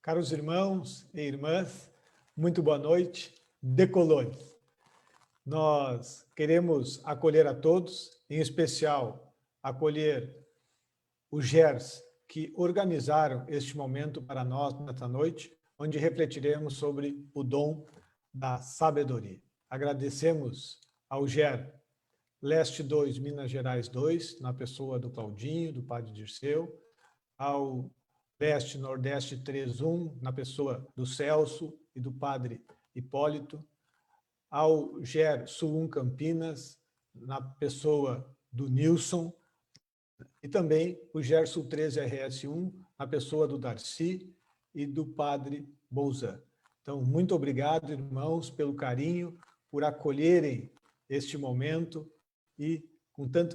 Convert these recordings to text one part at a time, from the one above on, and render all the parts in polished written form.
Caros irmãos e irmãs, muito boa noite, decolores. Nós queremos acolher a todos, em especial acolher os GERs que organizaram este momento para nós nesta noite, onde refletiremos sobre o dom da sabedoria. Agradecemos ao GER Leste 2, Minas Gerais 2, na pessoa do Claudinho, do Padre Dirceu, ao Leste Nordeste 3.1, na pessoa do Celso e do Padre Hipólito, ao GER Sul 1 Campinas, na pessoa do Nilson, e também o GER Sul 13 RS1, na pessoa do Darcy e do Padre Bolzan. Então, muito obrigado, irmãos, pelo carinho, por acolherem este momento e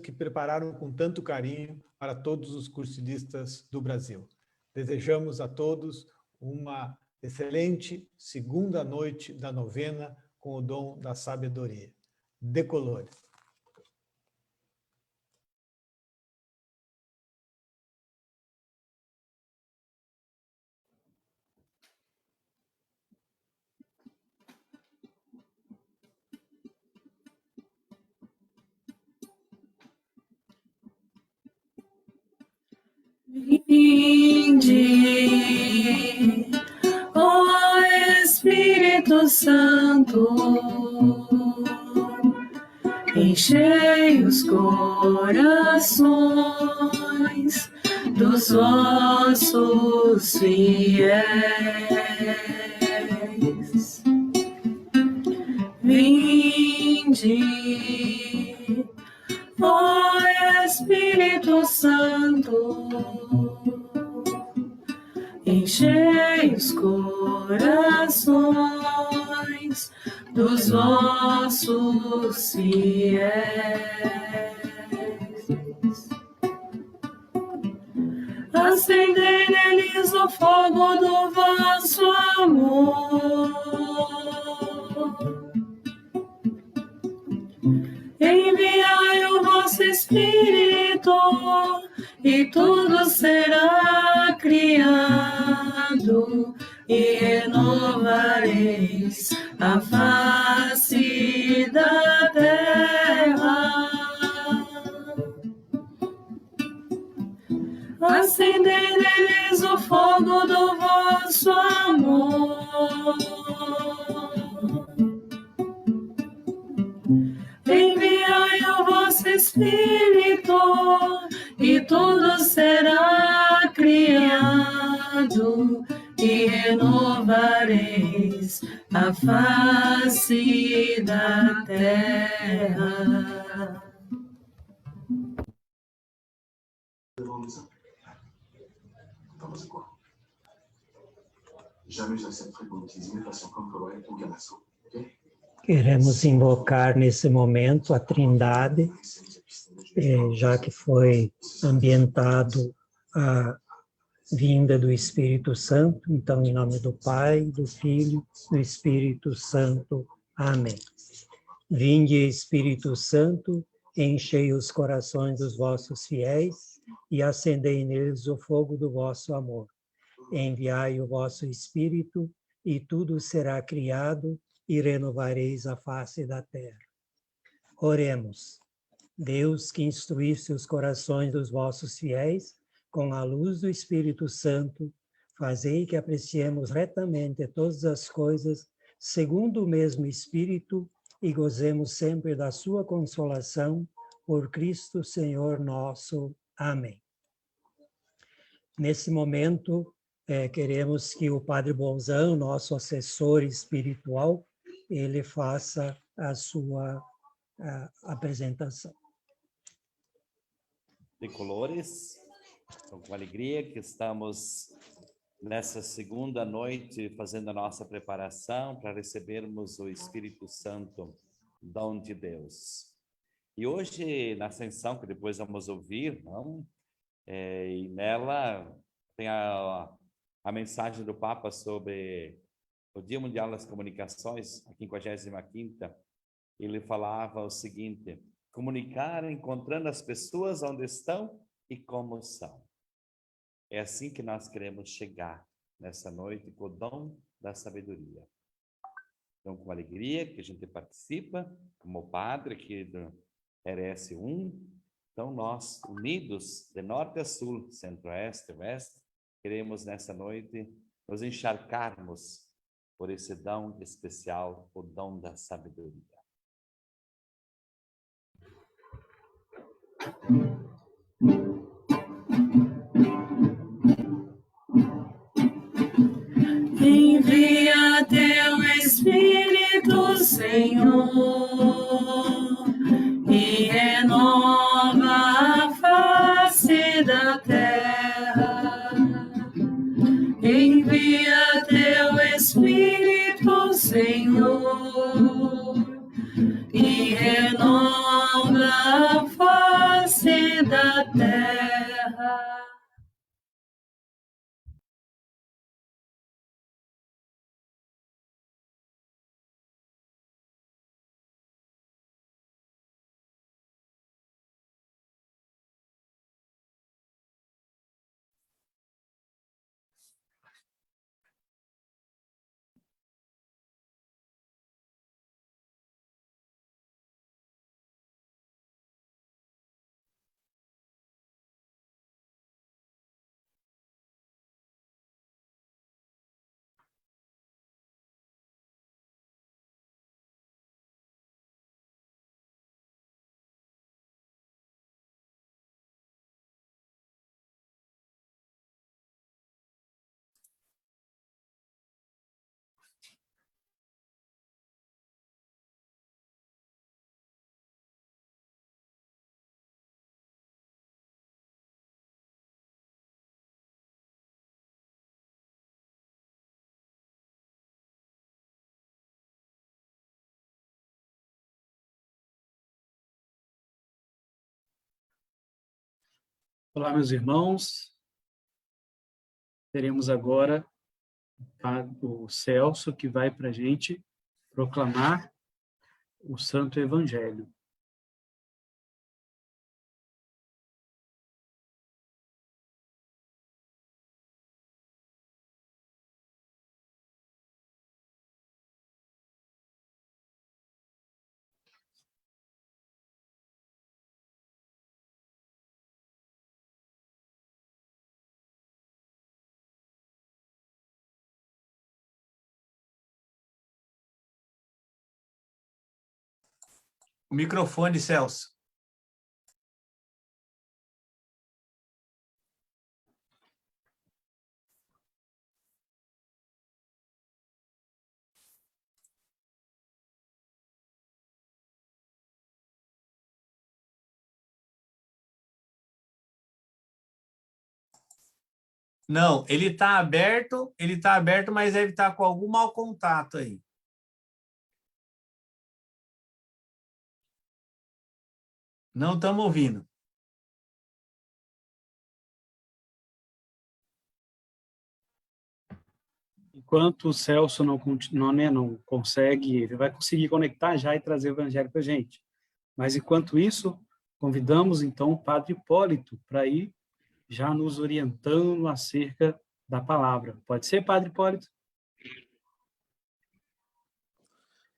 que prepararam com tanto carinho para todos os cursilistas do Brasil. Desejamos a todos uma excelente segunda noite da novena com o dom da sabedoria. Decolores. Vinde, ó Espírito Santo, enchei os corações dos vossos fiéis. Vinde, ó Espírito Santo, enchei os corações dos vossos fiéis. Acendei neles o fogo do vosso amor. Enviai o vosso Espírito e tudo será criado e renovareis a face da terra. Acendei neles o fogo do vosso amor. Enviai o vosso Espírito e tudo será criado e renovareis a face da terra. Queremos invocar nesse momento a Trindade, já que foi ambientado a vinda do Espírito Santo. Então, em nome do Pai, do Filho, do Espírito Santo. Amém. Vinde, Espírito Santo, enchei os corações dos vossos fiéis e acendei neles o fogo do vosso amor. Enviai o vosso Espírito e tudo será criado e renovareis a face da terra. Oremos. Deus, que instruísse os corações dos vossos fiéis com a luz do Espírito Santo, fazei que apreciemos retamente todas as coisas segundo o mesmo Espírito e gozemos sempre da sua consolação, por Cristo Senhor nosso. Amém. Nesse momento, queremos que o Padre Bolzan, nosso assessor espiritual, ele faça a sua apresentação. Decolores, com alegria que estamos nessa segunda noite fazendo a nossa preparação para recebermos o Espírito Santo, dom de Deus. E hoje, na ascensão, que depois vamos ouvir, não? E nela tem a mensagem do Papa sobre o Dia Mundial das Comunicações, a 55ª, ele falava o seguinte: comunicar encontrando as pessoas onde estão e como são. É assim que nós queremos chegar nessa noite com o dom da sabedoria. Então, com alegria que a gente participa, como padre aqui do RS1, então nós, unidos de norte a sul, centro-oeste, oeste, queremos nessa noite nos encharcarmos por esse dom especial, o dom da sabedoria. Envia teu Espírito, Senhor, e renova a face da terra. Envia teu Espírito, Senhor, e renova a face da terra. Olá, meus irmãos. Teremos agora o Celso, que vai para a gente proclamar o Santo Evangelho. O microfone, Celso. Não, ele está aberto, mas deve estar com algum mau contato aí. Não estamos ouvindo. Enquanto o Celso não consegue, ele vai conseguir conectar já e trazer o Evangelho para a gente. Mas, enquanto isso, convidamos, então, o Padre Hipólito para ir já nos orientando acerca da palavra. Pode ser, Padre Hipólito?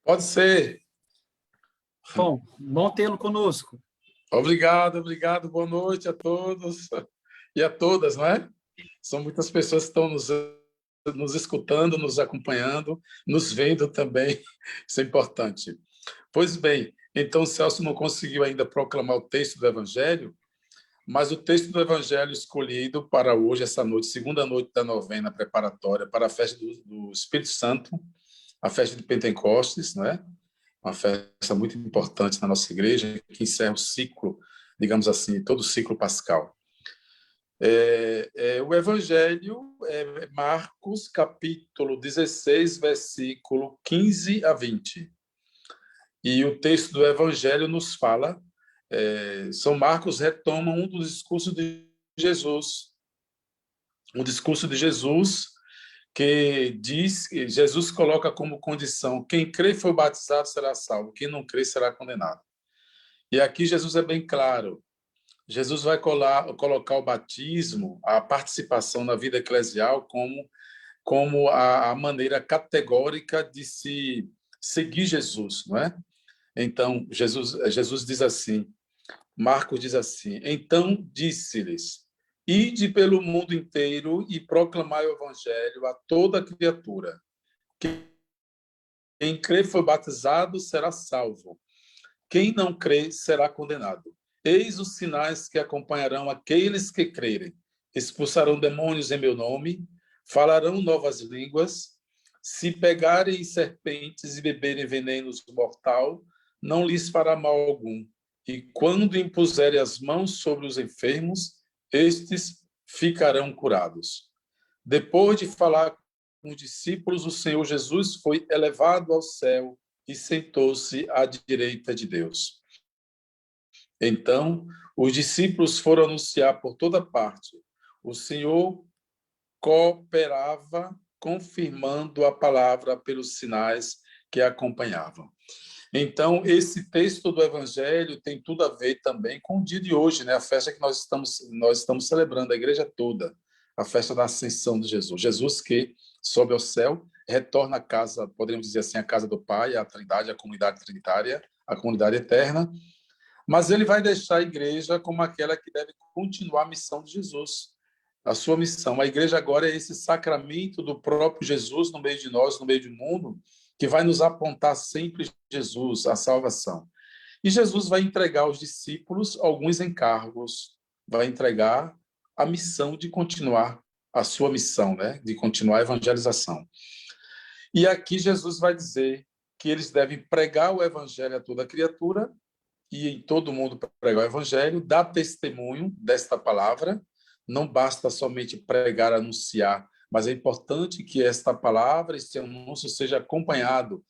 Pode ser. Bom tê-lo conosco. Obrigado. Boa noite a todos e a todas, não é? São muitas pessoas que estão nos escutando, nos acompanhando, nos vendo também. Isso é importante. Pois bem, então o Celso não conseguiu ainda proclamar o texto do Evangelho, mas o texto do Evangelho escolhido para hoje, essa noite, segunda noite da novena preparatória para a festa do Espírito Santo, a festa de Pentecostes, não é? Uma festa muito importante na nossa igreja, que encerra o ciclo, digamos assim, todo o ciclo pascal. O Evangelho é Marcos, capítulo 16, versículo 15 a 20. E o texto do Evangelho nos fala, São Marcos retoma um dos discursos de Jesus. Um discurso de Jesus que diz que Jesus coloca como condição: quem crê e foi batizado será salvo, quem não crê será condenado. E aqui Jesus é bem claro. Jesus vai colocar o batismo, a participação na vida eclesial, como como a maneira categórica de se seguir Jesus, não é? Então, Jesus diz assim, Marcos diz assim, então disse-lhes, ide pelo mundo inteiro e proclamai o evangelho a toda criatura. Quem crê foi batizado será salvo. Quem não crê será condenado. Eis os sinais que acompanharão aqueles que crerem. Expulsarão demônios em meu nome, falarão novas línguas, se pegarem serpentes e beberem venenos mortal, não lhes fará mal algum. E quando impuserem as mãos sobre os enfermos, estes ficarão curados. Depois de falar com os discípulos, o Senhor Jesus foi elevado ao céu e sentou-se à direita de Deus. Então, os discípulos foram anunciar por toda parte. O Senhor cooperava, confirmando a palavra pelos sinais que a acompanhavam. Então, esse texto do Evangelho tem tudo a ver também com o dia de hoje, né? A festa que nós estamos celebrando, a igreja toda, a festa da ascensão de Jesus. Jesus que sobe ao céu, retorna à casa, poderíamos dizer assim, a casa do Pai, a Trindade, a comunidade trinitária, a comunidade eterna, mas ele vai deixar a igreja como aquela que deve continuar a missão de Jesus, a sua missão. A igreja agora é esse sacramento do próprio Jesus no meio de nós, no meio do mundo, que vai nos apontar sempre Jesus, a salvação. E Jesus vai entregar aos discípulos alguns encargos, vai entregar a missão de continuar a sua missão, né? De continuar a evangelização. E aqui Jesus vai dizer que eles devem pregar o evangelho a toda criatura e em todo mundo pregar o evangelho, dar testemunho desta palavra. Não basta somente pregar, anunciar, mas é importante que esta palavra, este anúncio seja acompanhado,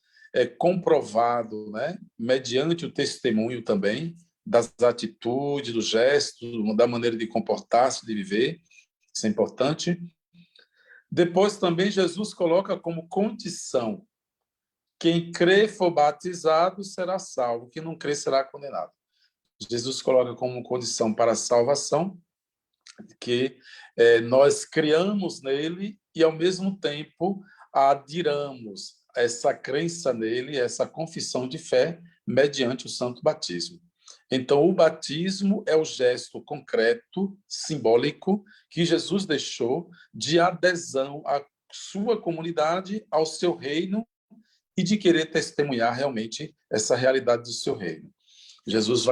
comprovado, né? Mediante o testemunho também, das atitudes, dos gestos, da maneira de comportar-se, de viver. Isso é importante. Depois também Jesus coloca como condição: quem crê for batizado será salvo, quem não crê será condenado. Jesus coloca como condição para a salvação que nós criamos nele e, ao mesmo tempo, adiramos essa crença nele, essa confissão de fé, mediante o santo batismo. Então, o batismo é o gesto concreto, simbólico, que Jesus deixou de adesão à sua comunidade, ao seu reino, e de querer testemunhar realmente essa realidade do seu reino.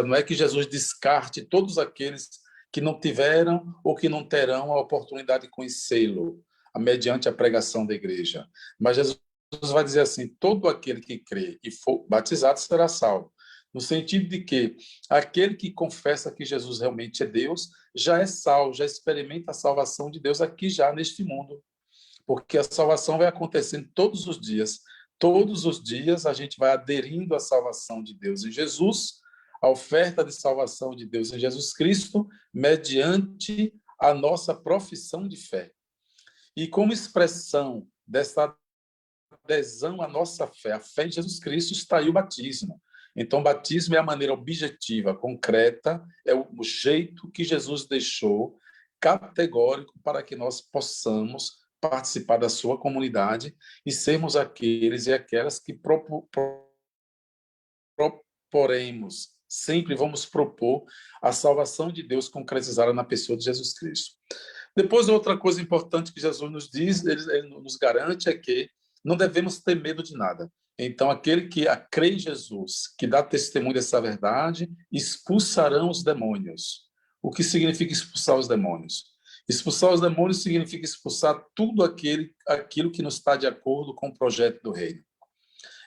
Não é que Jesus descarte todos aqueles que não tiveram ou que não terão a oportunidade de conhecê-lo, mediante a pregação da igreja. Mas Jesus vai dizer assim, todo aquele que crê e for batizado será salvo. No sentido de que aquele que confessa que Jesus realmente é Deus, já é salvo, já experimenta a salvação de Deus aqui já neste mundo. Porque a salvação vai acontecendo todos os dias. Todos os dias a gente vai aderindo à salvação de Deus em Jesus, a oferta de salvação de Deus em Jesus Cristo, mediante a nossa profissão de fé. E como expressão dessa adesão à nossa fé, a fé em Jesus Cristo, está aí o batismo. Então, o batismo é a maneira objetiva, concreta, é o jeito que Jesus deixou categórico para que nós possamos participar da sua comunidade e sermos aqueles e aquelas que proporemos, sempre vamos propor a salvação de Deus concretizada na pessoa de Jesus Cristo. Depois, outra coisa importante que Jesus nos diz, ele nos garante, é que não devemos ter medo de nada. Então, aquele que crê em Jesus, que dá testemunho dessa verdade, expulsarão os demônios. O que significa expulsar os demônios? Expulsar os demônios significa expulsar tudo aquilo que não está de acordo com o projeto do reino.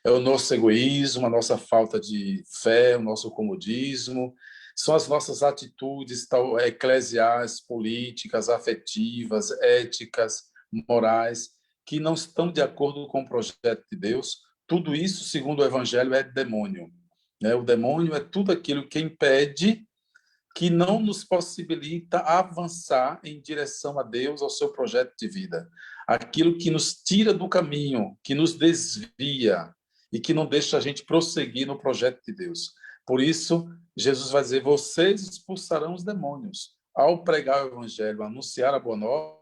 É o nosso egoísmo, a nossa falta de fé, o nosso comodismo, são as nossas atitudes eclesiais, políticas, afetivas, éticas, morais, que não estão de acordo com o projeto de Deus. Tudo isso, segundo o Evangelho, é demônio. O demônio é tudo aquilo que impede, que não nos possibilita avançar em direção a Deus, ao seu projeto de vida. Aquilo que nos tira do caminho, que nos desvia e que não deixa a gente prosseguir no projeto de Deus. Por isso, Jesus vai dizer, vocês expulsarão os demônios. Ao pregar o Evangelho, anunciar a boa nova,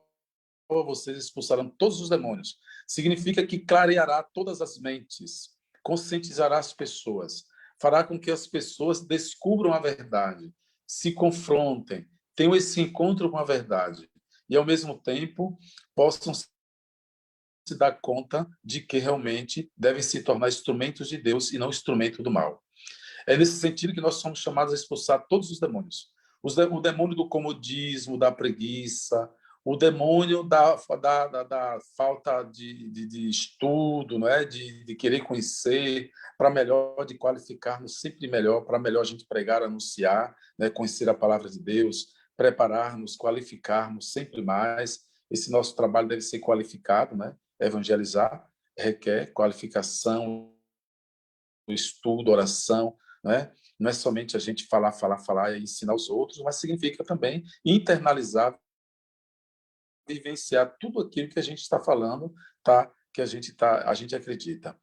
vocês expulsarão todos os demônios. Significa que clareará todas as mentes, conscientizará as pessoas, fará com que as pessoas descubram a verdade, se confrontem, tenham esse encontro com a verdade e, ao mesmo tempo, possam se dar conta de que realmente devem se tornar instrumentos de Deus e não instrumento do mal. É nesse sentido que nós somos chamados a expulsar todos os demônios. O demônio do comodismo, da preguiça, o demônio da falta de estudo, não é? de querer conhecer, para melhor, de qualificar-nos sempre melhor, para melhor a gente pregar, anunciar, né? Conhecer a palavra de Deus, preparar-nos, qualificarmos sempre mais. Esse nosso trabalho deve ser qualificado, né? Evangelizar requer qualificação, estudo, oração, né? Não é somente a gente falar e ensinar os outros, mas significa também internalizar, vivenciar tudo aquilo que a gente está falando, tá? Que a gente acredita.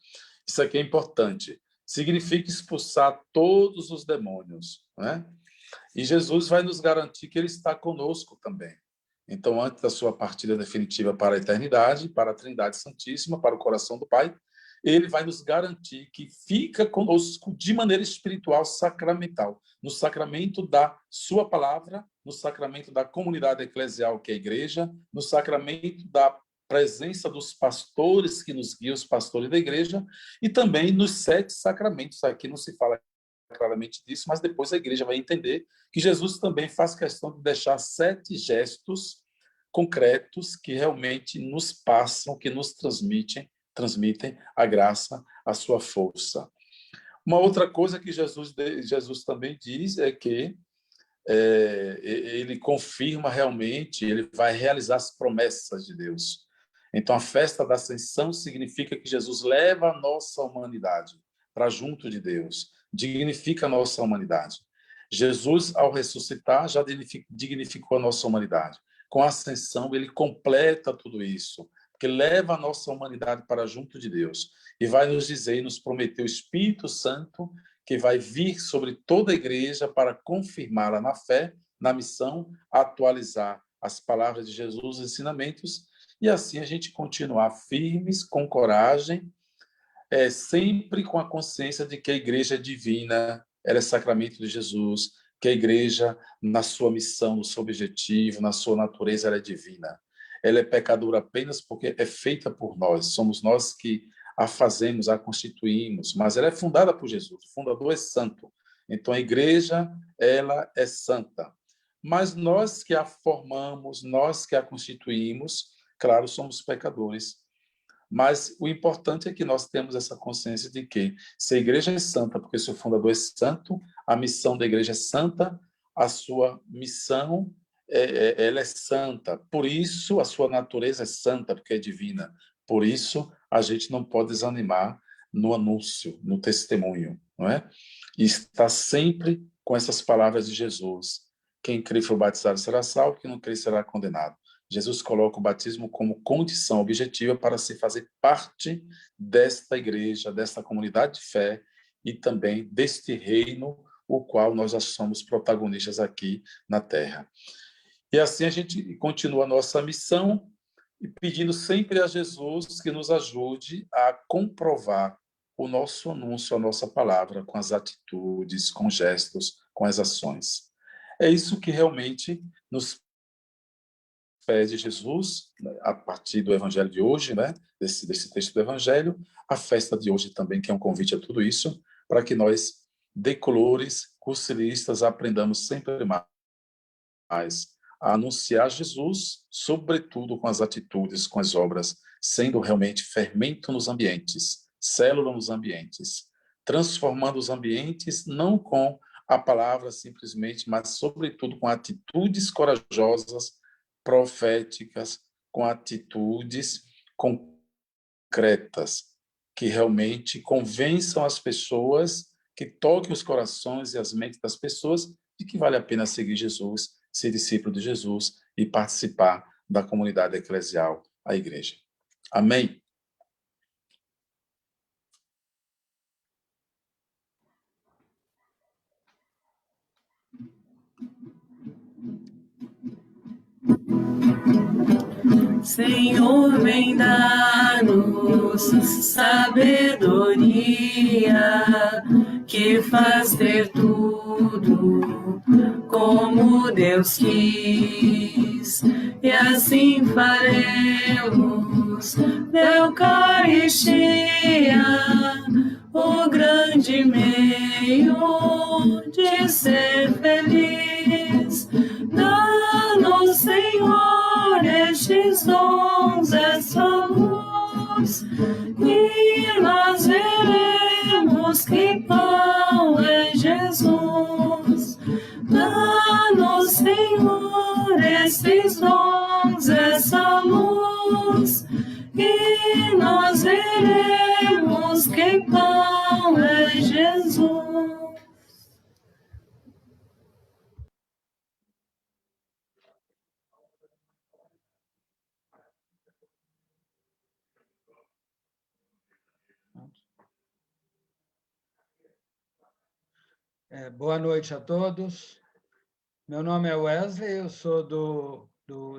Isso aqui é importante. Significa expulsar todos os demônios, né? E Jesus vai nos garantir que ele está conosco também. Então, antes da sua partida definitiva para a eternidade, para a Trindade Santíssima, para o coração do Pai, ele vai nos garantir que fica conosco de maneira espiritual, sacramental, no sacramento da sua palavra, no sacramento da comunidade eclesial, que é a igreja, no sacramento da presença dos pastores que nos guiam, os pastores da igreja, e também nos 7 sacramentos. Aqui não se fala claramente disso, mas depois a igreja vai entender que Jesus também faz questão de deixar 7 gestos concretos que realmente nos passam, que nos transmitem a graça, a sua força. Uma outra coisa que Jesus também diz é que ele confirma realmente, ele vai realizar as promessas de Deus. Então, a festa da Ascensão significa que Jesus leva a nossa humanidade para junto de Deus, dignifica a nossa humanidade. Jesus, ao ressuscitar, já dignificou a nossa humanidade. Com a ascensão, ele completa tudo isso, porque leva a nossa humanidade para junto de Deus e vai nos dizer e nos prometer o Espírito Santo, que vai vir sobre toda a igreja para confirmá-la na fé, na missão, atualizar as palavras de Jesus, os ensinamentos, e assim a gente continuar firmes, com coragem, sempre com a consciência de que a igreja é divina, ela é sacramento de Jesus, que a igreja, na sua missão, no seu objetivo, na sua natureza, ela é divina. Ela é pecadora apenas porque é feita por nós, somos nós que a fazemos, a constituímos, mas ela é fundada por Jesus, o fundador é santo. Então, a igreja, ela é santa. Mas nós que a formamos, nós que a constituímos, claro, somos pecadores. Mas o importante é que nós temos essa consciência de que se a igreja é santa, porque seu fundador é santo, a missão da igreja é santa, a sua missão ela é santa. Por isso, a sua natureza é santa, porque é divina. Por isso, a gente não pode desanimar no anúncio, no testemunho, não é? E está sempre com essas palavras de Jesus. Quem crê e for batizado será salvo, quem não crê será condenado. Jesus coloca o batismo como condição objetiva para se fazer parte desta igreja, desta comunidade de fé e também deste reino, o qual nós já somos protagonistas aqui na Terra. E assim a gente continua a nossa missão e pedindo sempre a Jesus que nos ajude a comprovar o nosso anúncio, a nossa palavra, com as atitudes, com gestos, com as ações. É isso que realmente nos pede Jesus, a partir do evangelho de hoje, né? desse texto do evangelho, a festa de hoje também, que é um convite a tudo isso, para que nós, decolores, cursilistas, aprendamos sempre mais a anunciar Jesus, sobretudo com as atitudes, com as obras, sendo realmente fermento nos ambientes, célula nos ambientes, transformando os ambientes não com a palavra simplesmente, mas sobretudo com atitudes corajosas, proféticas, com atitudes concretas, que realmente convençam as pessoas, que toquem os corações e as mentes das pessoas de que vale a pena seguir Jesus, ser discípulo de Jesus e participar da comunidade eclesial, a igreja. Amém? Senhor, vem dar-nos sabedoria que faz ter tudo como Deus quis, e assim faremos da Eucaristia o grande meio de ser feliz. Dá-nos, Senhor, estes dons, essa luz, e nós veremos que pão é Jesus. Dá-nos, Senhor, estes dons, essa luz, e nós veremos que pão é Jesus. Boa noite a todos. Meu nome é Wesley, eu sou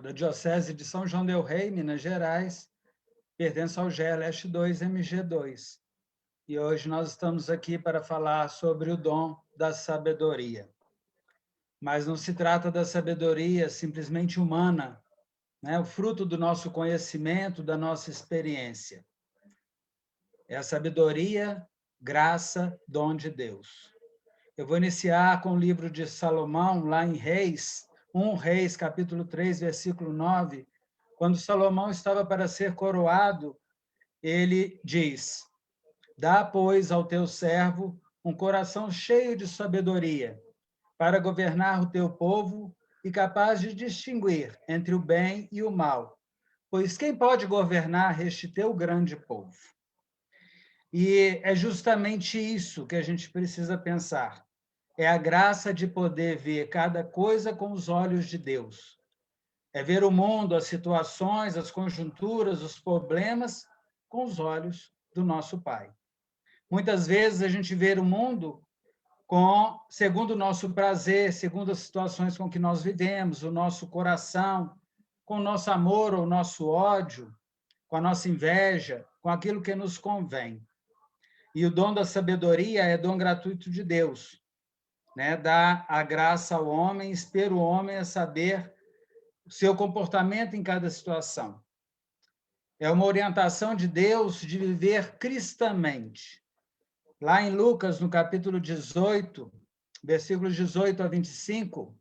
da Diocese de São João del Rei, Minas Gerais, pertenço ao GLS 2 MG2. E hoje nós estamos aqui para falar sobre o dom da sabedoria. Mas não se trata da sabedoria simplesmente humana, né? O fruto do nosso conhecimento, da nossa experiência. É a sabedoria, graça, dom de Deus. Eu vou iniciar com o livro de Salomão, lá em Reis, 1 Reis, capítulo 3, versículo 9. Quando Salomão estava para ser coroado, ele diz: dá, pois, ao teu servo um coração cheio de sabedoria, para governar o teu povo e capaz de distinguir entre o bem e o mal. Pois quem pode governar este teu grande povo? E é justamente isso que a gente precisa pensar. É a graça de poder ver cada coisa com os olhos de Deus. É ver o mundo, as situações, as conjunturas, os problemas com os olhos do nosso Pai. Muitas vezes a gente vê o mundo segundo o nosso prazer, segundo as situações com que nós vivemos, o nosso coração, com o nosso amor ou o nosso ódio, com a nossa inveja, com aquilo que nos convém. E o dom da sabedoria é dom gratuito de Deus, né? Dá a graça ao homem, espera o homem a saber o seu comportamento em cada situação. É uma orientação de Deus de viver cristamente. Lá em Lucas, no capítulo 18, versículos 18 a 25,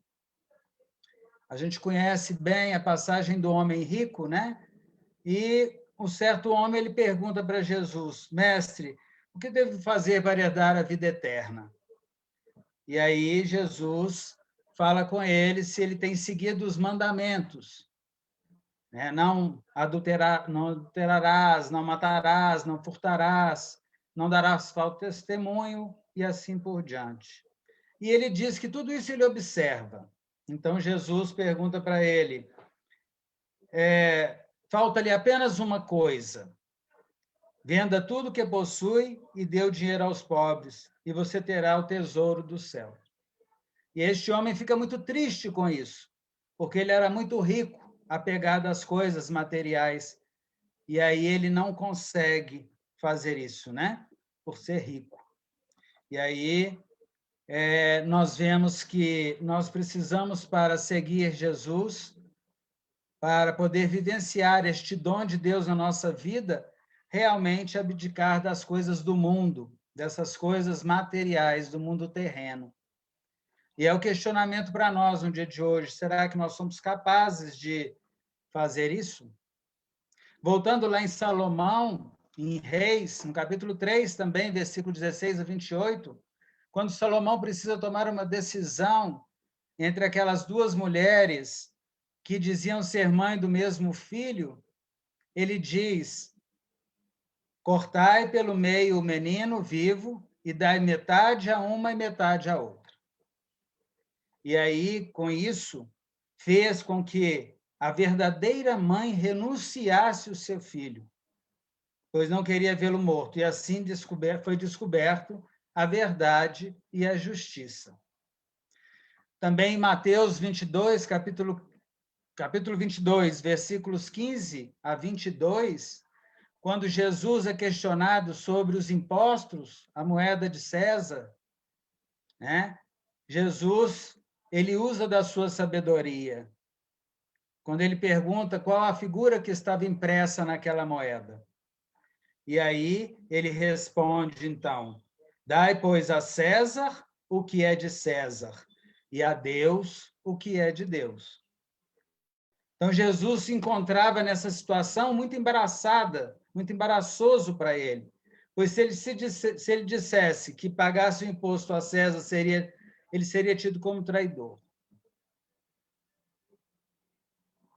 a gente conhece bem a passagem do homem rico, né? E um certo homem, ele pergunta para Jesus: mestre, o que devo fazer para herdar a vida eterna? E aí Jesus fala com ele se ele tem seguido os mandamentos, né? Não adulterarás, não matarás, não furtarás, não darás falso testemunho e assim por diante. E ele diz que tudo isso ele observa. Então Jesus pergunta para ele: falta-lhe apenas uma coisa. Venda tudo o que possui e dê o dinheiro aos pobres, e você terá o tesouro do céu. E este homem fica muito triste com isso, porque ele era muito rico, apegado às coisas materiais, e aí ele não consegue fazer isso, né? Por ser rico. E aí nós vemos que nós precisamos, para seguir Jesus, para poder vivenciar este dom de Deus na nossa vida, realmente abdicar das coisas do mundo, dessas coisas materiais do mundo terreno. E é o questionamento para nós no dia de hoje: será que nós somos capazes de fazer isso? Voltando lá em Salomão, em Reis, no capítulo 3 também, versículo 16 a 28, quando Salomão precisa tomar uma decisão entre aquelas duas mulheres que diziam ser mãe do mesmo filho, ele diz: cortai pelo meio o menino vivo e dai metade a uma e metade a outra. E aí, com isso, fez com que a verdadeira mãe renunciasse o seu filho, pois não queria vê-lo morto. E assim foi descoberto a verdade e a justiça. Também em Mateus 22, capítulo capítulo 22, versículos 15 a 22, quando Jesus é questionado sobre os impostos, a moeda de César, né? Jesus, ele usa da sua sabedoria, quando ele pergunta qual a figura que estava impressa naquela moeda. E aí ele responde, então, dai, pois, a César o que é de César, e a Deus o que é de Deus. Então, Jesus se encontrava nessa situação muito embaraçada, muito embaraçoso para ele, pois se ele dissesse que pagasse o imposto a César, ele seria tido como traidor.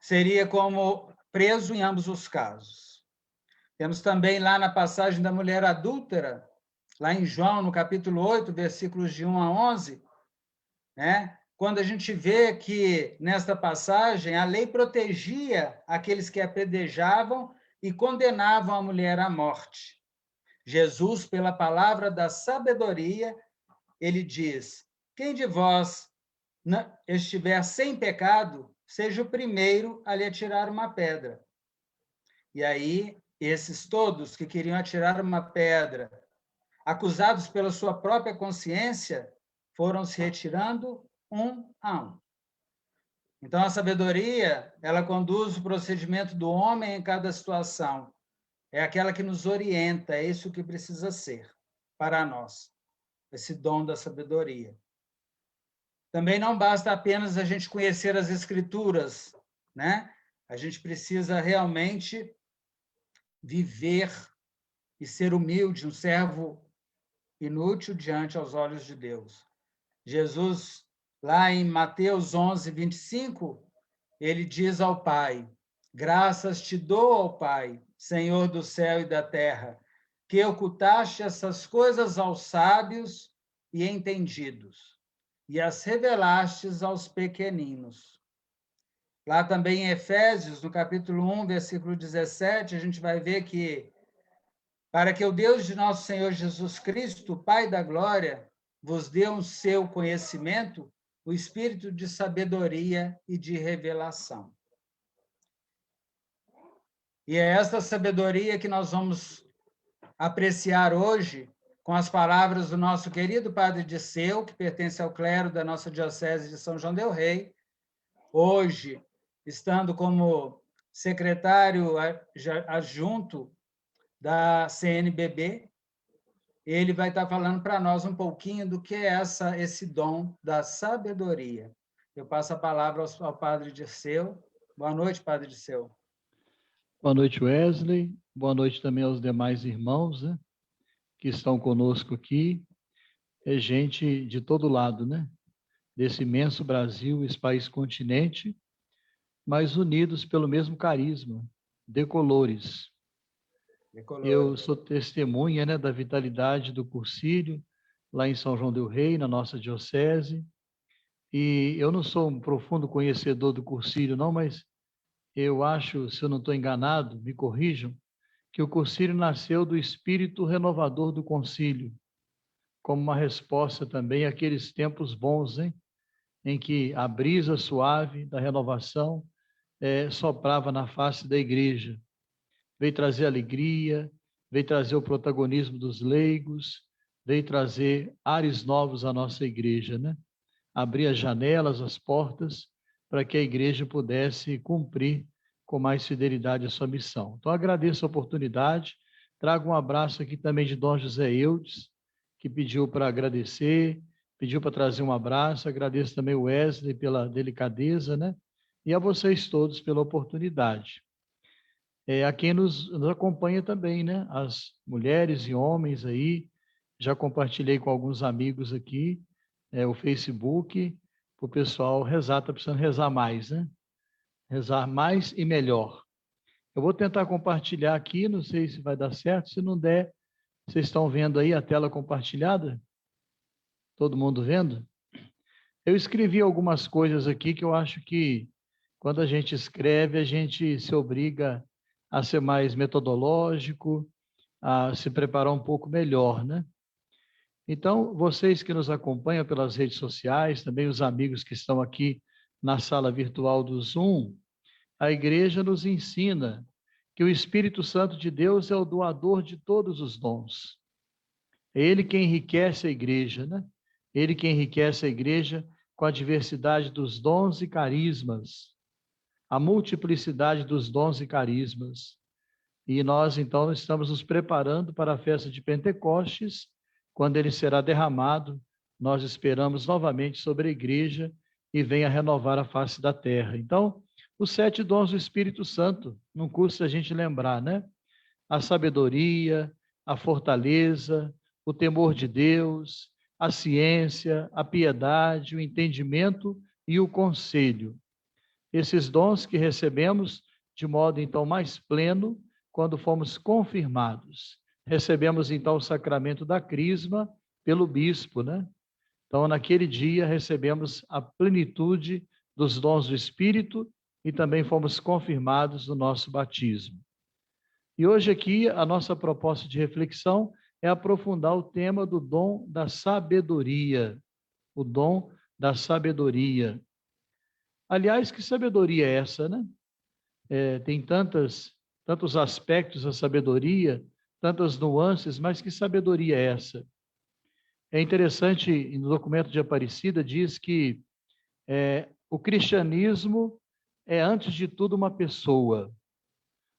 Seria como preso em ambos os casos. Temos também lá na passagem da mulher adúltera, lá em João, no capítulo 8, versículos de 1 a 11, né? Quando a gente vê que, nesta passagem, a lei protegia aqueles que apedrejavam e condenavam a mulher à morte. Jesus, pela palavra da sabedoria, ele diz, quem de vós estiver sem pecado, seja o primeiro a lhe atirar uma pedra. E aí, esses todos que queriam atirar uma pedra, acusados pela sua própria consciência, foram se retirando um a um. Então, a sabedoria, ela conduz o procedimento do homem em cada situação. É aquela que nos orienta, é isso que precisa ser para nós, esse dom da sabedoria. Também não basta apenas a gente conhecer as Escrituras, né? A gente precisa realmente viver e ser humilde, um servo inútil diante aos olhos de Deus. Jesus, lá em Mateus 11, 25, ele diz ao Pai, graças te dou ao Pai, Senhor do céu e da terra, que ocultaste essas coisas aos sábios e entendidos, e as revelastes aos pequeninos. Lá também em Efésios, no capítulo 1, versículo 17, a gente vai ver que para que o Deus de nosso Senhor Jesus Cristo, Pai da glória, vos dê um seu conhecimento, o espírito de sabedoria e de revelação. E é esta sabedoria que nós vamos apreciar hoje com as palavras do nosso querido Padre Dirceu, que pertence ao clero da nossa Diocese de São João del Rei, hoje estando como secretário adjunto da CNBB, ele vai estar falando para nós um pouquinho do que é esse dom da sabedoria. Eu passo a palavra ao Padre Dirceu. Boa noite, Padre Dirceu. Boa noite, Wesley. Boa noite também aos demais irmãos, né, que estão conosco aqui. É gente de todo lado, né? Desse imenso Brasil, esse país continente, mas unidos pelo mesmo carisma, decolores. Eu sou testemunha, né, da vitalidade do Cursílio, lá em São João del Rei, na nossa diocese. E eu não sou um profundo conhecedor do Cursílio, não, mas eu acho, se eu não estou enganado, me corrijam, que o Cursílio nasceu do espírito renovador do concílio, como uma resposta também àqueles tempos bons, hein, em que a brisa suave da renovação soprava na face da igreja. Veio trazer alegria, veio trazer o protagonismo dos leigos, veio trazer ares novos à nossa igreja, né? Abrir as janelas, as portas, para que a igreja pudesse cumprir com mais fidelidade a sua missão. Então, agradeço a oportunidade, trago um abraço aqui também de Dom José Eudes, que pediu para agradecer, pediu para trazer um abraço, agradeço também o Wesley pela delicadeza, né? E a vocês todos pela oportunidade. A quem nos acompanha também, né? As mulheres e homens aí, já compartilhei com alguns amigos aqui, o Facebook, para o pessoal rezar, está precisando rezar mais, né? Rezar mais e melhor. Eu vou tentar compartilhar aqui, não sei se vai dar certo, se não der, vocês estão vendo aí a tela compartilhada? Todo mundo vendo? Eu escrevi algumas coisas aqui que eu acho que, quando a gente escreve, a gente se obriga a ser mais metodológico, a se preparar um pouco melhor, né? Então, vocês que nos acompanham pelas redes sociais, também os amigos que estão aqui na sala virtual do Zoom, a igreja nos ensina que o Espírito Santo de Deus é o doador de todos os dons. É ele quem enriquece a igreja, né? Ele quem enriquece a igreja com a diversidade dos dons e carismas, a multiplicidade dos dons e carismas. E nós, então, estamos nos preparando para a festa de Pentecostes, quando ele será derramado, nós esperamos novamente sobre a igreja e venha renovar a face da terra. Então, os 7 dons do Espírito Santo, não custa a gente lembrar, né? A sabedoria, a fortaleza, o temor de Deus, a ciência, a piedade, o entendimento e o conselho. Esses dons que recebemos de modo, então, mais pleno, quando fomos confirmados. Recebemos, então, o sacramento da crisma pelo bispo, né? Então, naquele dia, recebemos a plenitude dos dons do Espírito e também fomos confirmados no nosso batismo. E hoje aqui, a nossa proposta de reflexão é aprofundar o tema do dom da sabedoria. O dom da sabedoria. Aliás, que sabedoria é essa, né? Tem tantos aspectos da sabedoria, tantas nuances, mas que sabedoria é essa? É interessante, no documento de Aparecida, diz que o cristianismo é, antes de tudo, uma pessoa.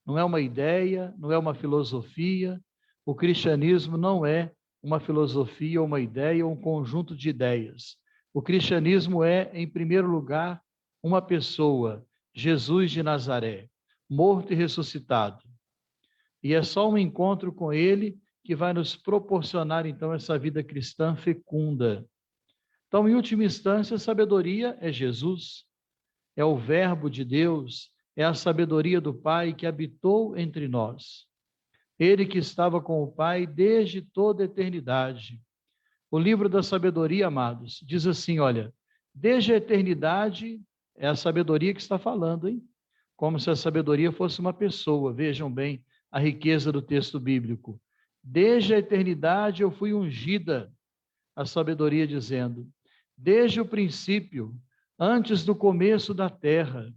Não é uma ideia, não é uma filosofia. O cristianismo não é uma filosofia, uma ideia ou um conjunto de ideias. O cristianismo é, em primeiro lugar, uma pessoa, Jesus de Nazaré, morto e ressuscitado. E é só um encontro com ele que vai nos proporcionar, então, essa vida cristã fecunda. Então, em última instância, a sabedoria é Jesus, é o Verbo de Deus, é a sabedoria do Pai que habitou entre nós. Ele que estava com o Pai desde toda a eternidade. O livro da sabedoria, amados, diz assim, olha, desde a eternidade, é a sabedoria que está falando, hein? Como se a sabedoria fosse uma pessoa. Vejam bem a riqueza do texto bíblico. Desde a eternidade eu fui ungida, a sabedoria dizendo, desde o princípio, antes do começo da terra,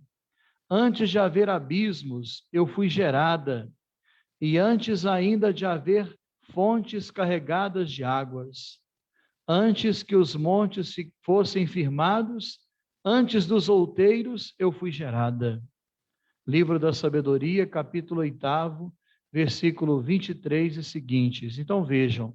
antes de haver abismos, eu fui gerada, e antes ainda de haver fontes carregadas de águas, antes que os montes fossem firmados, antes dos outeiros, eu fui gerada. Livro da Sabedoria, capítulo 8, versículo 23 e seguintes. Então vejam,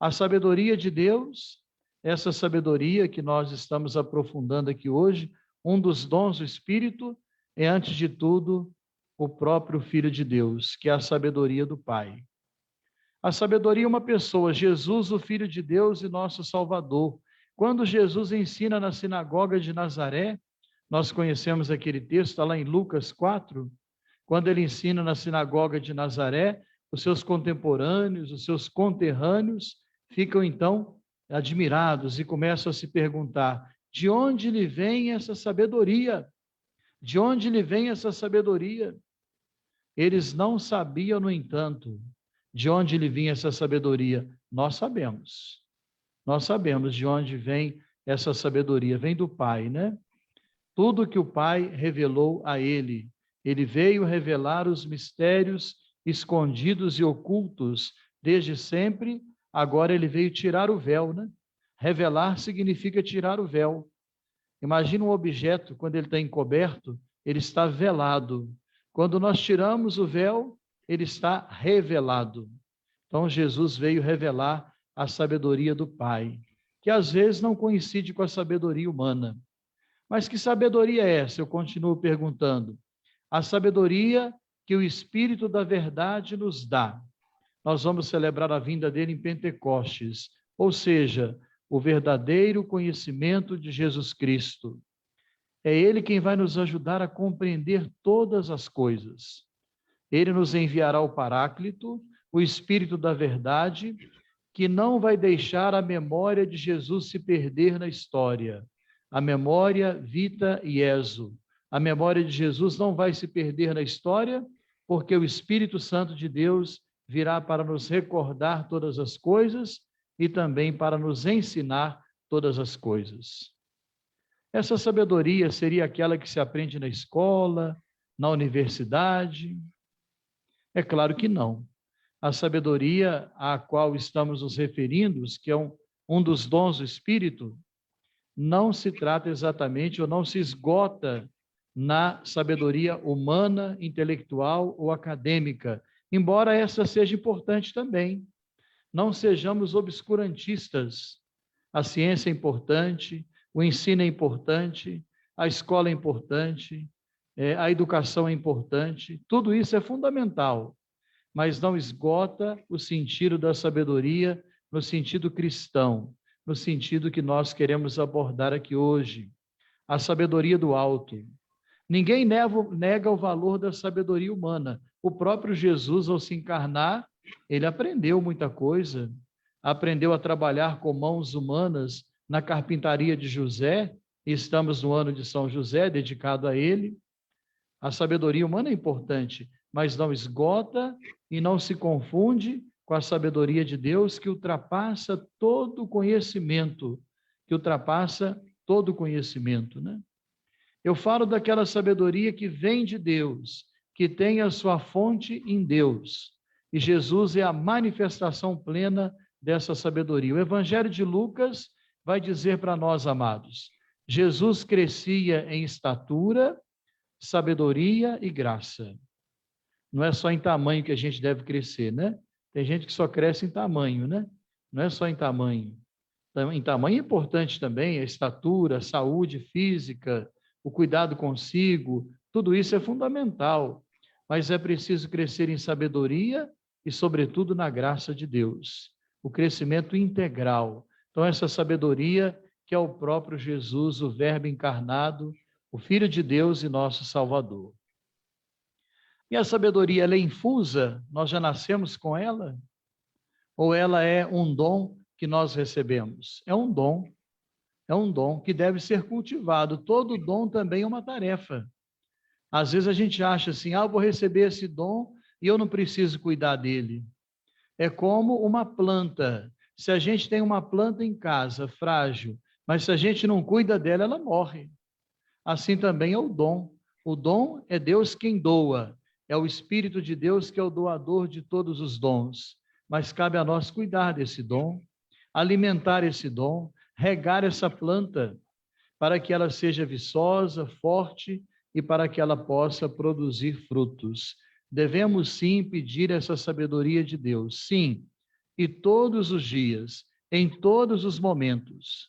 a sabedoria de Deus, essa sabedoria que nós estamos aprofundando aqui hoje, um dos dons do Espírito, é antes de tudo o próprio Filho de Deus, que é a sabedoria do Pai. A sabedoria é uma pessoa, Jesus, o Filho de Deus e nosso Salvador. Quando Jesus ensina na sinagoga de Nazaré, nós conhecemos aquele texto, está lá em Lucas 4, quando ele ensina na sinagoga de Nazaré, os seus contemporâneos, os seus conterrâneos, ficam então admirados e começam a se perguntar, de onde lhe vem essa sabedoria? De onde lhe vem essa sabedoria? Eles não sabiam, no entanto, de onde lhe vinha essa sabedoria. Nós sabemos. Nós sabemos de onde vem essa sabedoria. Vem do Pai, né? Tudo que o Pai revelou a ele. Ele veio revelar os mistérios escondidos e ocultos desde sempre. Agora ele veio tirar o véu, né? Revelar significa tirar o véu. Imagina um objeto, quando ele está encoberto, ele está velado. Quando nós tiramos o véu, ele está revelado. Então, Jesus veio revelar a sabedoria do Pai, que às vezes não coincide com a sabedoria humana. Mas que sabedoria é essa? Eu continuo perguntando. A sabedoria que o Espírito da Verdade nos dá. Nós vamos celebrar a vinda dele em Pentecostes, ou seja, o verdadeiro conhecimento de Jesus Cristo. É ele quem vai nos ajudar a compreender todas as coisas. Ele nos enviará o Paráclito, o Espírito da Verdade, que não vai deixar a memória de Jesus se perder na história. A memória vita iesu. A memória de Jesus não vai se perder na história, porque o Espírito Santo de Deus virá para nos recordar todas as coisas e também para nos ensinar todas as coisas. Essa sabedoria seria aquela que se aprende na escola, na universidade? É claro que não. A sabedoria a qual estamos nos referindo, que é um dos dons do Espírito, não se trata exatamente ou não se esgota na sabedoria humana, intelectual ou acadêmica, embora essa seja importante também. Não sejamos obscurantistas. A ciência é importante, o ensino é importante, a escola é importante, a educação é importante, tudo isso é fundamental, mas não esgota o sentido da sabedoria no sentido cristão, no sentido que nós queremos abordar aqui hoje, a sabedoria do alto. Ninguém nega o valor da sabedoria humana. O próprio Jesus, ao se encarnar, ele aprendeu muita coisa, aprendeu a trabalhar com mãos humanas na carpintaria de José, e estamos no ano de São José, dedicado a ele. A sabedoria humana é importante, mas não esgota e não se confunde com a sabedoria de Deus, que ultrapassa todo conhecimento, né? Eu falo daquela sabedoria que vem de Deus, que tem a sua fonte em Deus. E Jesus é a manifestação plena dessa sabedoria. O Evangelho de Lucas vai dizer para nós, amados, Jesus crescia em estatura, sabedoria e graça. Não é só em tamanho que a gente deve crescer, né? Tem gente que só cresce em tamanho, né? Não é só em tamanho. Em tamanho é importante também, a estatura, a saúde física, o cuidado consigo, tudo isso é fundamental. Mas é preciso crescer em sabedoria e, sobretudo, na graça de Deus. O crescimento integral. Então, essa sabedoria que é o próprio Jesus, o Verbo encarnado, o Filho de Deus e nosso Salvador. E a sabedoria, ela é infusa? Nós já nascemos com ela? Ou ela é um dom que nós recebemos? É um dom que deve ser cultivado. Todo dom também é uma tarefa. Às vezes a gente acha assim, eu vou receber esse dom e eu não preciso cuidar dele. É como uma planta. Se a gente tem uma planta em casa, frágil, mas se a gente não cuida dela, ela morre. Assim também é o dom. O dom é Deus quem doa. É o Espírito de Deus que é o doador de todos os dons. Mas cabe a nós cuidar desse dom, alimentar esse dom, regar essa planta, para que ela seja viçosa, forte e para que ela possa produzir frutos. Devemos sim pedir essa sabedoria de Deus, sim, e todos os dias, em todos os momentos,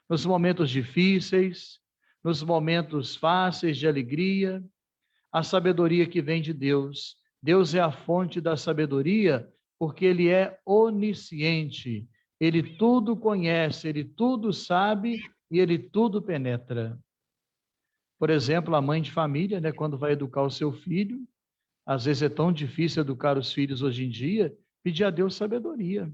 nos momentos difíceis, nos momentos fáceis de alegria, a sabedoria que vem de Deus. Deus é a fonte da sabedoria, porque Ele é onisciente, Ele tudo conhece, Ele tudo sabe e Ele tudo penetra. Por exemplo, a mãe de família, né, quando vai educar o seu filho, às vezes é tão difícil educar os filhos hoje em dia, pedir a Deus sabedoria.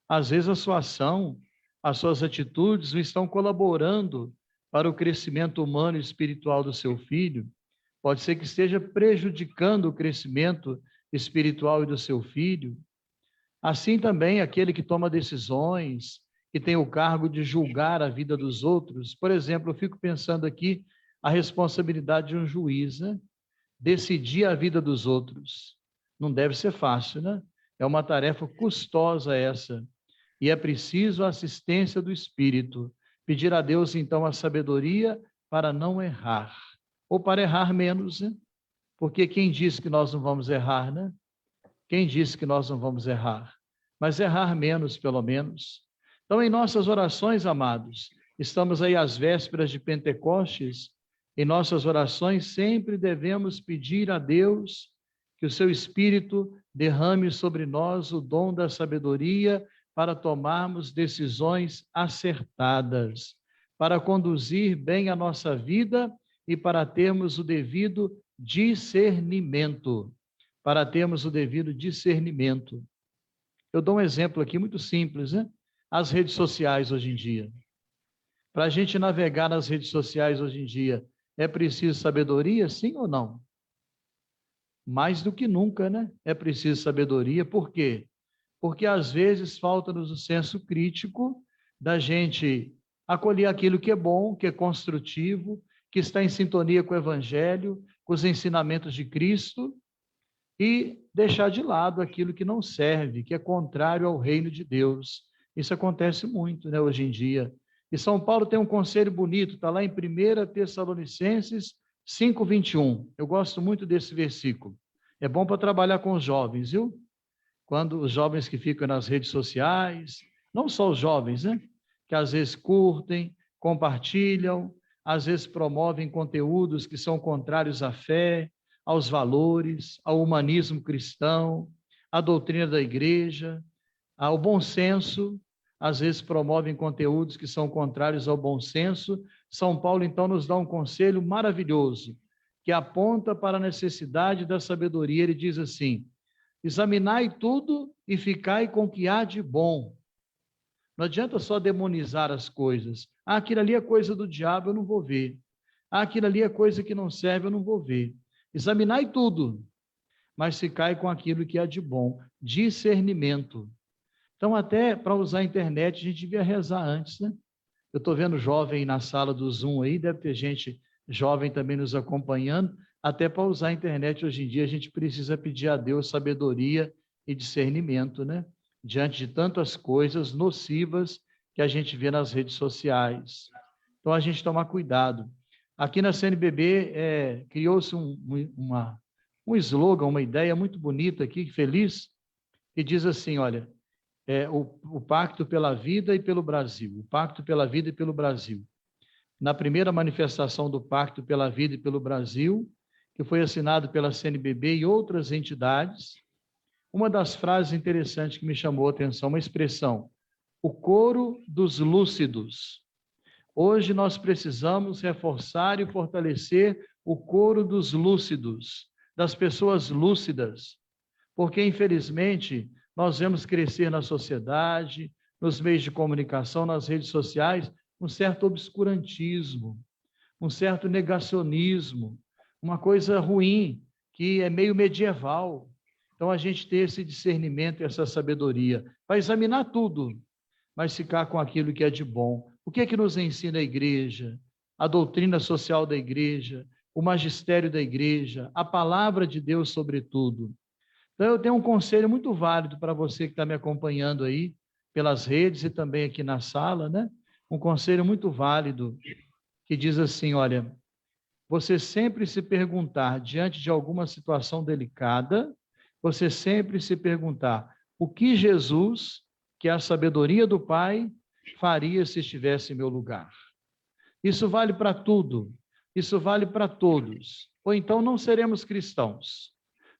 Às vezes a sua ação, as suas atitudes não estão colaborando para o crescimento humano e espiritual do seu filho. Pode ser que esteja prejudicando o crescimento espiritual e do seu filho. Assim também aquele que toma decisões, que tem o cargo de julgar a vida dos outros. Por exemplo, eu fico pensando aqui a responsabilidade de um juiz, né? Decidir a vida dos outros. Não deve ser fácil, né? É uma tarefa custosa essa. E é preciso a assistência do Espírito. Pedir a Deus, então, a sabedoria para não errar. Ou para errar menos, né? Porque quem disse que nós não vamos errar, né? Quem disse que nós não vamos errar? Mas errar menos, pelo menos. Então, em nossas orações, amados, estamos aí às vésperas de Pentecostes. Em nossas orações sempre devemos pedir a Deus que o seu Espírito derrame sobre nós o dom da sabedoria para tomarmos decisões acertadas, para conduzir bem a nossa vida e para termos o devido discernimento. Eu dou um exemplo aqui muito simples, né? As redes sociais hoje em dia. Para a gente navegar nas redes sociais hoje em dia, é preciso sabedoria, sim ou não? Mais do que nunca, né? É preciso sabedoria. Por quê? Porque às vezes falta-nos o senso crítico da gente acolher aquilo que é bom, que é construtivo, que está em sintonia com o Evangelho, com os ensinamentos de Cristo e deixar de lado aquilo que não serve, que é contrário ao reino de Deus. Isso acontece muito, né, hoje em dia. E São Paulo tem um conselho bonito, está lá em 1 Tessalonicenses 5:21. Eu gosto muito desse versículo. É bom para trabalhar com os jovens, viu? Quando os jovens que ficam nas redes sociais, não só os jovens, né? Que às vezes curtem, compartilham, às vezes promovem conteúdos que são contrários à fé, aos valores, ao humanismo cristão, à doutrina da igreja, ao bom senso, às vezes promovem conteúdos que são contrários ao bom senso. São Paulo, então, nos dá um conselho maravilhoso, que aponta para a necessidade da sabedoria. Ele diz assim: examinai tudo e ficai com o que há de bom. Não adianta só demonizar as coisas. Ah, aquilo ali é coisa do diabo, eu não vou ver. Ah, aquilo ali é coisa que não serve, eu não vou ver. Examinai tudo, mas ficai com aquilo que há de bom. Discernimento. Então, até para usar a internet, a gente devia rezar antes, né? Eu estou vendo jovem na sala do Zoom aí, deve ter gente jovem também nos acompanhando. Até para usar a internet hoje em dia, a gente precisa pedir a Deus sabedoria e discernimento, né? Diante de tantas coisas nocivas que a gente vê nas redes sociais. Então, a gente tomar cuidado. Aqui na CNBB, criou-se um slogan, uma ideia muito bonita aqui, feliz, que diz assim, olha, o pacto pela vida e pelo Brasil, o pacto pela vida e pelo Brasil. Na primeira manifestação do pacto pela vida e pelo Brasil, que foi assinado pela CNBB e outras entidades, uma das frases interessantes que me chamou a atenção, uma expressão, o coro dos lúcidos. Hoje nós precisamos reforçar e fortalecer o coro dos lúcidos, das pessoas lúcidas, porque, infelizmente, nós vemos crescer na sociedade, nos meios de comunicação, nas redes sociais, um certo obscurantismo, um certo negacionismo, uma coisa ruim, que é meio medieval. Então, a gente ter esse discernimento, essa sabedoria, para examinar tudo, mas ficar com aquilo que é de bom. O que é que nos ensina a igreja, a doutrina social da igreja, o magistério da igreja, a palavra de Deus sobretudo. Então, eu tenho um conselho muito válido para você que está me acompanhando aí, pelas redes e também aqui na sala, né? Um conselho muito válido, que diz assim, olha, você sempre se perguntar, diante de alguma situação delicada, você sempre se perguntar, o que Jesus, que é a sabedoria do Pai, faria se estivesse em meu lugar? Isso vale para tudo, isso vale para todos, ou então não seremos cristãos.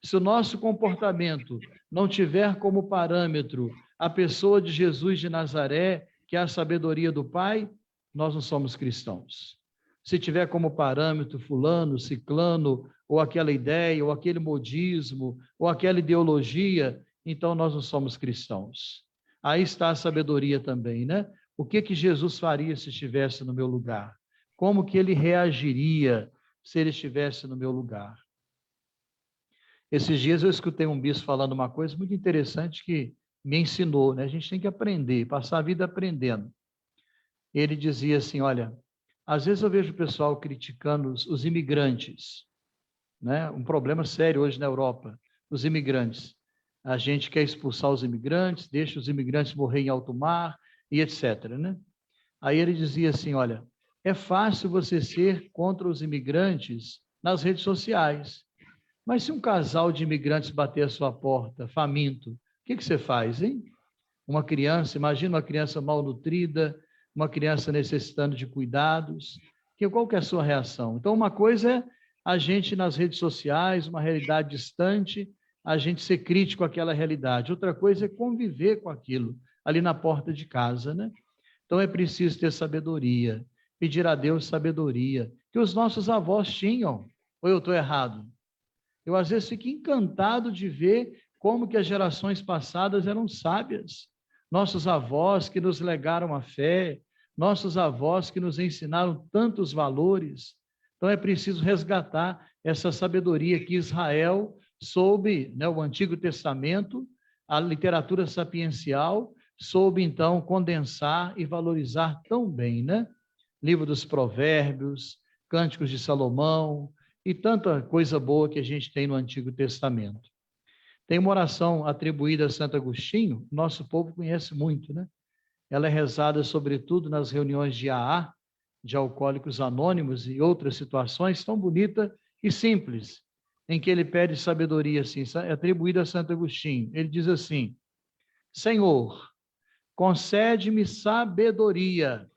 Se o nosso comportamento não tiver como parâmetro a pessoa de Jesus de Nazaré, que é a sabedoria do Pai, nós não somos cristãos. Se tiver como parâmetro fulano, ciclano, ou aquela ideia, ou aquele modismo, ou aquela ideologia, então nós não somos cristãos. Aí está a sabedoria também, né? O que Jesus faria se estivesse no meu lugar? Como que ele reagiria se ele estivesse no meu lugar? Esses dias eu escutei um bispo falando uma coisa muito interessante que me ensinou, né? A gente tem que aprender, passar a vida aprendendo. Ele dizia assim, olha, às vezes eu vejo o pessoal criticando os imigrantes, né? Um problema sério hoje na Europa, os imigrantes. A gente quer expulsar os imigrantes, deixa os imigrantes morrer em alto mar e etc, né? Aí ele dizia assim, olha, é fácil você ser contra os imigrantes nas redes sociais, mas se um casal de imigrantes bater a sua porta, faminto, o que você faz, hein? Uma criança, imagina uma criança malnutrida, uma criança necessitando de cuidados, qual que é a sua reação? Então, uma coisa é a gente nas redes sociais, uma realidade distante, a gente ser crítico àquela realidade. Outra coisa é conviver com aquilo, ali na porta de casa, né? Então, é preciso ter sabedoria, pedir a Deus sabedoria, que os nossos avós tinham, ou eu estou errado? Eu, às vezes, fico encantado de ver como que as gerações passadas eram sábias. Nossos avós que nos legaram a fé, nossos avós que nos ensinaram tantos valores. Então, é preciso resgatar essa sabedoria que Israel soube, né, o Antigo Testamento, a literatura sapiencial, soube, então, condensar e valorizar tão bem, né? Livro dos Provérbios, Cânticos de Salomão, e tanta coisa boa que a gente tem no Antigo Testamento. Tem uma oração atribuída a Santo Agostinho, nosso povo conhece muito, né? Ela é rezada sobretudo nas reuniões de AA, de Alcoólicos Anônimos e outras situações, tão bonita e simples, em que ele pede sabedoria, assim, é atribuída a Santo Agostinho. Ele diz assim: Senhor, concede-me sabedoria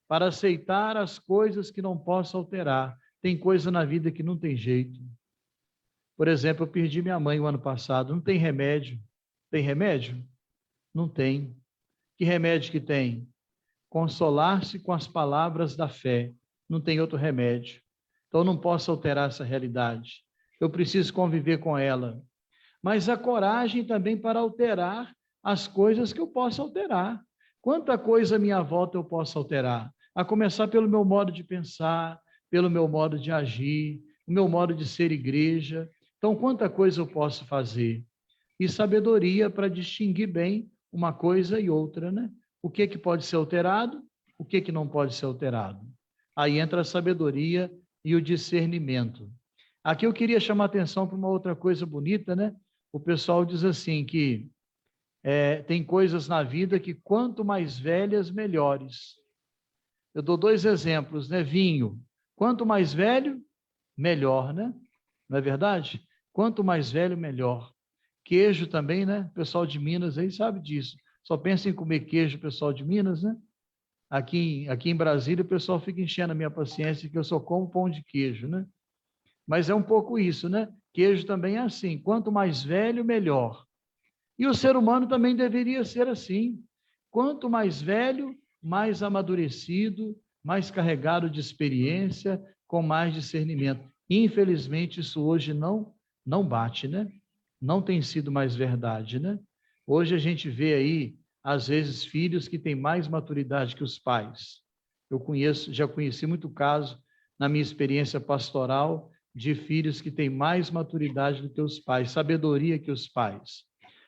para aceitar as coisas que não posso alterar. Tem coisa na vida que não tem jeito. Por exemplo, eu perdi minha mãe o ano passado. Não tem remédio. Tem remédio? Não tem. Que remédio que tem? Consolar-se com as palavras da fé. Não tem outro remédio. Então, eu não posso alterar essa realidade. Eu preciso conviver com ela. Mas a coragem também para alterar as coisas que eu posso alterar. Quanta coisa à minha volta eu posso alterar? A começar pelo meu modo de pensar, pelo meu modo de agir, o meu modo de ser igreja. Então, quanta coisa eu posso fazer? E sabedoria para distinguir bem uma coisa e outra, né? O que pode ser alterado, o que não pode ser alterado. Aí entra a sabedoria e o discernimento. Aqui eu queria chamar a atenção para uma outra coisa bonita, né? O pessoal diz assim que tem coisas na vida que quanto mais velhas, melhores. Eu dou 2 exemplos, né? Vinho. Quanto mais velho, melhor, né? Não é verdade? Quanto mais velho, melhor. Queijo também, né? O pessoal de Minas aí sabe disso. Só pensa em comer queijo, o pessoal de Minas, né? Aqui em Brasília, o pessoal fica enchendo a minha paciência que eu só como pão de queijo, né? Mas é um pouco isso, né? Queijo também é assim. Quanto mais velho, melhor. E o ser humano também deveria ser assim. Quanto mais velho, mais amadurecido, mais carregado de experiência, com mais discernimento. Infelizmente, isso hoje não bate, né? Não tem sido mais verdade, né? Hoje a gente vê aí, às vezes, filhos que têm mais maturidade que os pais. Eu já conheci muito caso, na minha experiência pastoral, de filhos que têm mais maturidade do que os pais, sabedoria que os pais.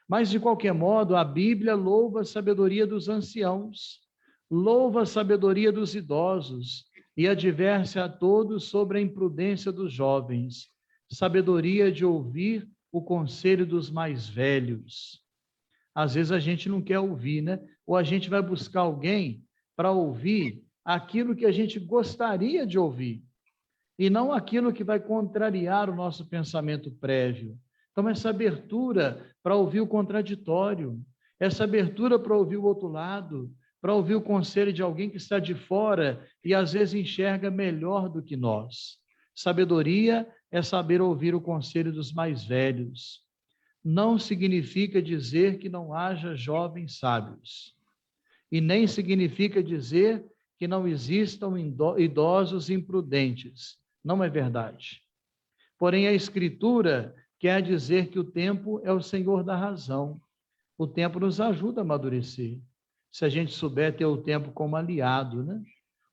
Mas, de qualquer modo, a Bíblia louva a sabedoria dos anciãos, louva a sabedoria dos idosos e adverte a todos sobre a imprudência dos jovens, sabedoria de ouvir o conselho dos mais velhos. Às vezes a gente não quer ouvir, né? Ou a gente vai buscar alguém para ouvir aquilo que a gente gostaria de ouvir, e não aquilo que vai contrariar o nosso pensamento prévio. Então, essa abertura para ouvir o contraditório, essa abertura para ouvir o outro lado, para ouvir o conselho de alguém que está de fora e às vezes enxerga melhor do que nós. Sabedoria é saber ouvir o conselho dos mais velhos. Não significa dizer que não haja jovens sábios. E nem significa dizer que não existam idosos imprudentes. Não é verdade. Porém, a Escritura quer dizer que o tempo é o senhor da razão. O tempo nos ajuda a amadurecer. Se a gente souber ter o tempo como aliado, né?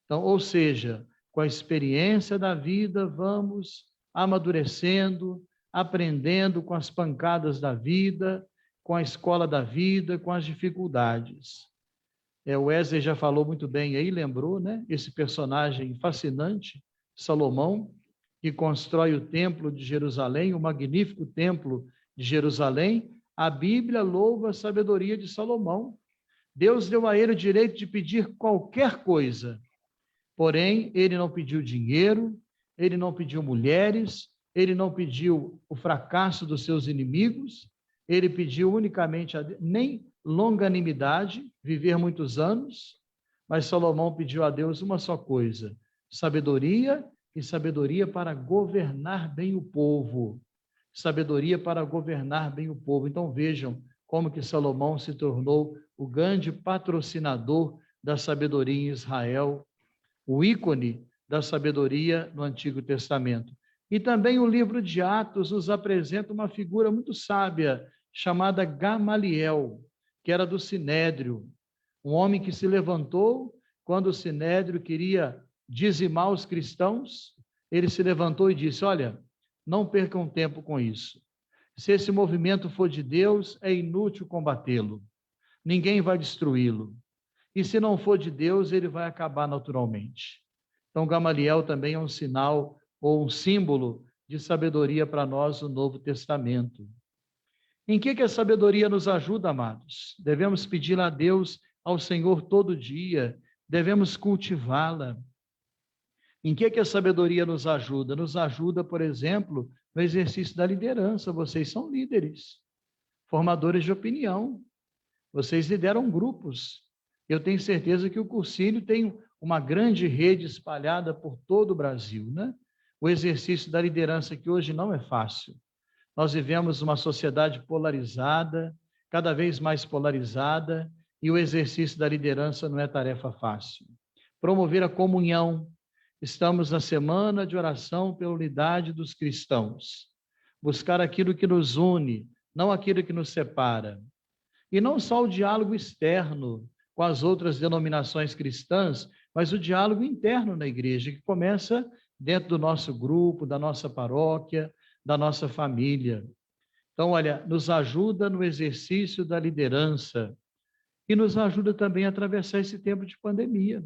Então, ou seja, com a experiência da vida, vamos amadurecendo, aprendendo com as pancadas da vida, com a escola da vida, com as dificuldades. O Wesley já falou muito bem aí, lembrou, né? Esse personagem fascinante, Salomão, que constrói o templo de Jerusalém, o magnífico templo de Jerusalém. A Bíblia louva a sabedoria de Salomão. Deus deu a ele o direito de pedir qualquer coisa, porém, ele não pediu dinheiro, ele não pediu mulheres, ele não pediu o fracasso dos seus inimigos, ele pediu unicamente nem longanimidade, viver muitos anos, mas Salomão pediu a Deus uma só coisa: sabedoria, e sabedoria para governar bem o povo. Sabedoria para governar bem o povo. Então vejam como que Salomão se tornou o grande patrocinador da sabedoria em Israel, o ícone da sabedoria no Antigo Testamento. E também o livro de Atos nos apresenta uma figura muito sábia, chamada Gamaliel, que era do Sinédrio, um homem que se levantou quando o Sinédrio queria dizimar os cristãos. Ele se levantou e disse: olha, não percam tempo com isso. Se esse movimento for de Deus, é inútil combatê-lo. Ninguém vai destruí-lo. E se não for de Deus, ele vai acabar naturalmente. Então, Gamaliel também é um sinal ou um símbolo de sabedoria para nós no Novo Testamento. Em que a sabedoria nos ajuda, amados? Devemos pedir a Deus, ao Senhor, todo dia, devemos cultivá-la. Em que a sabedoria nos ajuda? Nos ajuda, por exemplo, no exercício da liderança. Vocês são líderes, formadores de opinião. Vocês lideram grupos. Eu tenho certeza que o Cursilho tem uma grande rede espalhada por todo o Brasil, né? O exercício da liderança, que hoje não é fácil. Nós vivemos uma sociedade polarizada, cada vez mais polarizada, e o exercício da liderança não é tarefa fácil. Promover a comunhão. Estamos na semana de oração pela unidade dos cristãos. Buscar aquilo que nos une, não aquilo que nos separa. E não só o diálogo externo com as outras denominações cristãs, mas o diálogo interno na igreja, que começa dentro do nosso grupo, da nossa paróquia, da nossa família. Então, olha, nos ajuda no exercício da liderança e nos ajuda também a atravessar esse tempo de pandemia.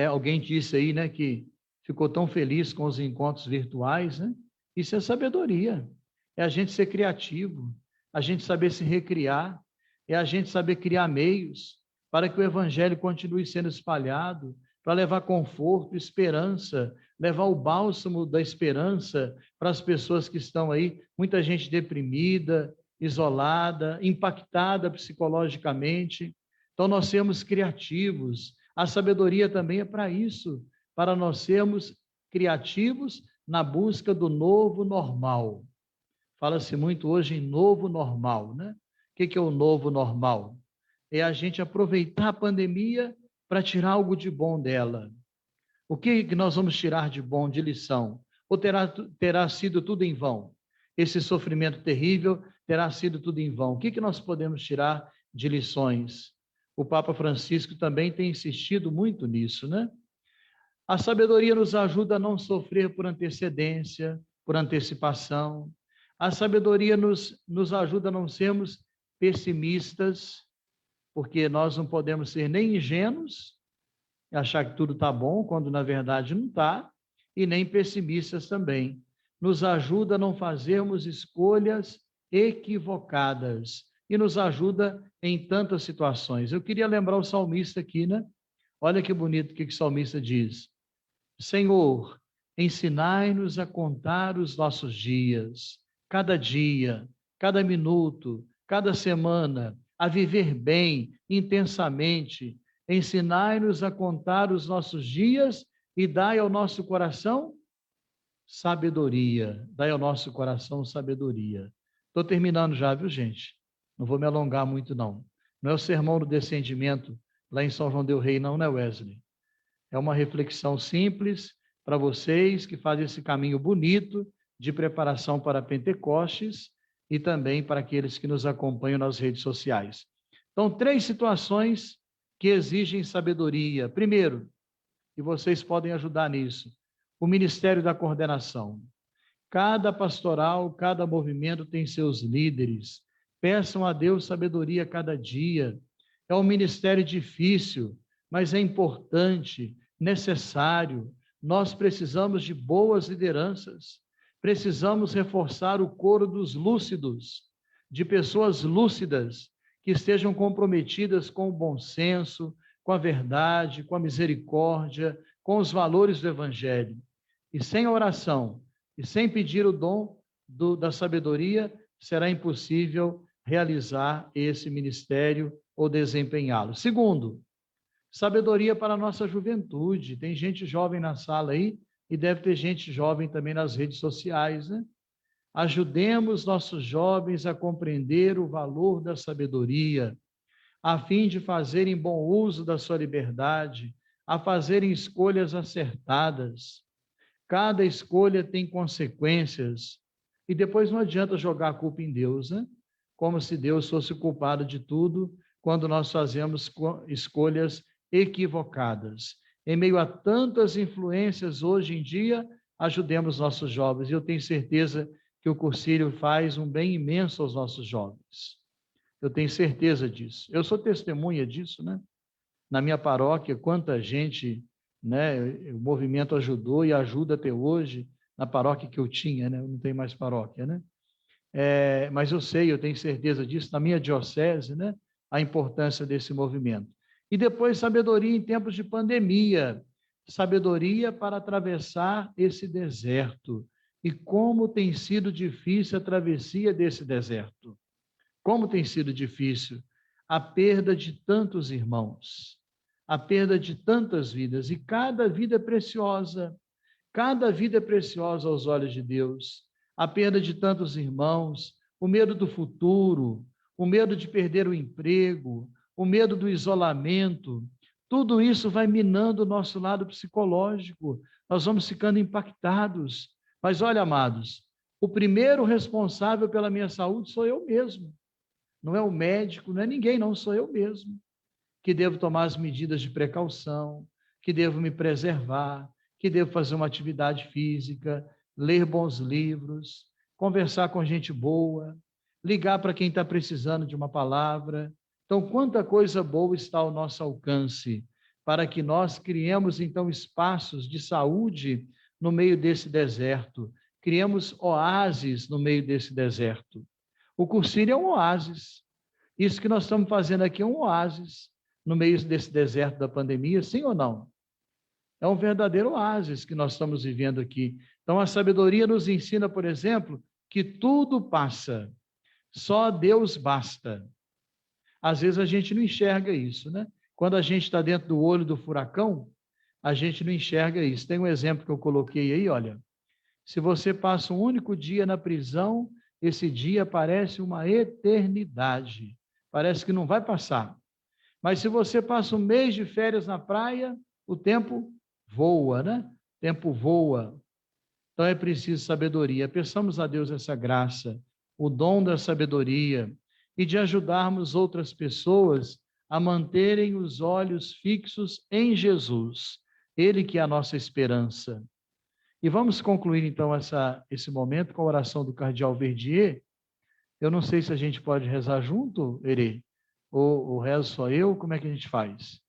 Alguém disse aí, né, que ficou tão feliz com os encontros virtuais, né? Isso é sabedoria, é a gente ser criativo, a gente saber se recriar, é a gente saber criar meios para que o evangelho continue sendo espalhado, para levar conforto, esperança, levar o bálsamo da esperança para as pessoas que estão aí, muita gente deprimida, isolada, impactada psicologicamente. Então, nós sermos criativos. A sabedoria também é para isso, para nós sermos criativos na busca do novo normal. Fala-se muito hoje em novo normal, né? O que é o novo normal? É a gente aproveitar a pandemia para tirar algo de bom dela. O que nós vamos tirar de bom, de lição? Ou terá sido tudo em vão? Esse sofrimento terrível terá sido tudo em vão. O que nós podemos tirar de lições? O Papa Francisco também tem insistido muito nisso, né? A sabedoria nos ajuda a não sofrer por antecedência, por antecipação. A sabedoria nos ajuda a não sermos pessimistas, porque nós não podemos ser nem ingênuos, achar que tudo está bom, quando na verdade não está, e nem pessimistas também. Nos ajuda a não fazermos escolhas equivocadas, e nos ajuda em tantas situações. Eu queria lembrar o salmista aqui, né? Olha que bonito o que o salmista diz. Senhor, ensinai-nos a contar os nossos dias, cada minuto, cada semana, a viver bem, intensamente. Ensinai-nos a contar os nossos dias e dai ao nosso coração sabedoria. Dai ao nosso coração sabedoria. Estou terminando já, viu, gente? Não vou me alongar muito, não. Não é o sermão do descendimento lá em São João del Rei, não, né, Wesley? É uma reflexão simples para vocês que fazem esse caminho bonito de preparação para Pentecostes e também para aqueles que nos acompanham nas redes sociais. Então, 3 situações que exigem sabedoria. Primeiro, e vocês podem ajudar nisso, o Ministério da Coordenação. Cada pastoral, cada movimento tem seus líderes. Peçam a Deus sabedoria cada dia. É um ministério difícil, mas é importante, necessário. Nós precisamos de boas lideranças. Precisamos reforçar o coro dos lúcidos, de pessoas lúcidas, que estejam comprometidas com o bom senso, com a verdade, com a misericórdia, com os valores do Evangelho. E sem oração, e sem pedir o dom da sabedoria, será impossível realizar esse ministério ou desempenhá-lo. Segundo, sabedoria para a nossa juventude. Tem gente jovem na sala aí, e deve ter gente jovem também nas redes sociais, né? Ajudemos nossos jovens a compreender o valor da sabedoria, a fim de fazerem bom uso da sua liberdade, a fazerem escolhas acertadas. Cada escolha tem consequências, e depois não adianta jogar a culpa em Deus, né? Como se Deus fosse o culpado de tudo, quando nós fazemos escolhas equivocadas. Em meio a tantas influências hoje em dia, ajudemos nossos jovens. Eu tenho certeza que o Cursilho faz um bem imenso aos nossos jovens. Eu tenho certeza disso. Eu sou testemunha disso, né? Na minha paróquia, quanta gente né? O movimento ajudou e ajuda até hoje na paróquia que eu tinha, né? Eu não tenho mais paróquia, né? Mas eu tenho certeza disso, na minha diocese, né? A importância desse movimento. E depois, sabedoria em tempos de pandemia, sabedoria para atravessar esse deserto. E como tem sido difícil a travessia desse deserto. Como tem sido difícil a perda de tantos irmãos, a perda de tantas vidas, e cada vida é preciosa aos olhos de Deus. A perda de tantos irmãos, o medo do futuro, o medo de perder o emprego, o medo do isolamento, tudo isso vai minando o nosso lado psicológico, nós vamos ficando impactados. Mas olha, amados, o primeiro responsável pela minha saúde sou eu mesmo. Não é o médico, não é ninguém, não, sou eu mesmo, que devo tomar as medidas de precaução, que devo me preservar, que devo fazer uma atividade física, ler bons livros, conversar com gente boa, ligar para quem está precisando de uma palavra. Então, quanta coisa boa está ao nosso alcance para que nós criemos, então, espaços de saúde no meio desse deserto, criemos oásis no meio desse deserto. O Cursílio é um oásis. Isso que nós estamos fazendo aqui é um oásis no meio desse deserto da pandemia, sim ou não? É um verdadeiro oásis que nós estamos vivendo aqui. Então, a sabedoria nos ensina, por exemplo, que tudo passa, só Deus basta. Às vezes a gente não enxerga isso, né? Quando a gente está dentro do olho do furacão, a gente não enxerga isso. Tem um exemplo que eu coloquei aí, olha. Se você passa um único dia na prisão, esse dia parece uma eternidade. Parece que não vai passar. Mas se você passa um mês de férias na praia, o tempo voa, né? O tempo voa. Então é preciso sabedoria. Peçamos a Deus essa graça, o dom da sabedoria e de ajudarmos outras pessoas a manterem os olhos fixos em Jesus, Ele que é a nossa esperança. E vamos concluir então esse momento com a oração do Cardeal Verdier. Eu não sei se a gente pode rezar junto, Herê, ou rezo só eu, como é que a gente faz?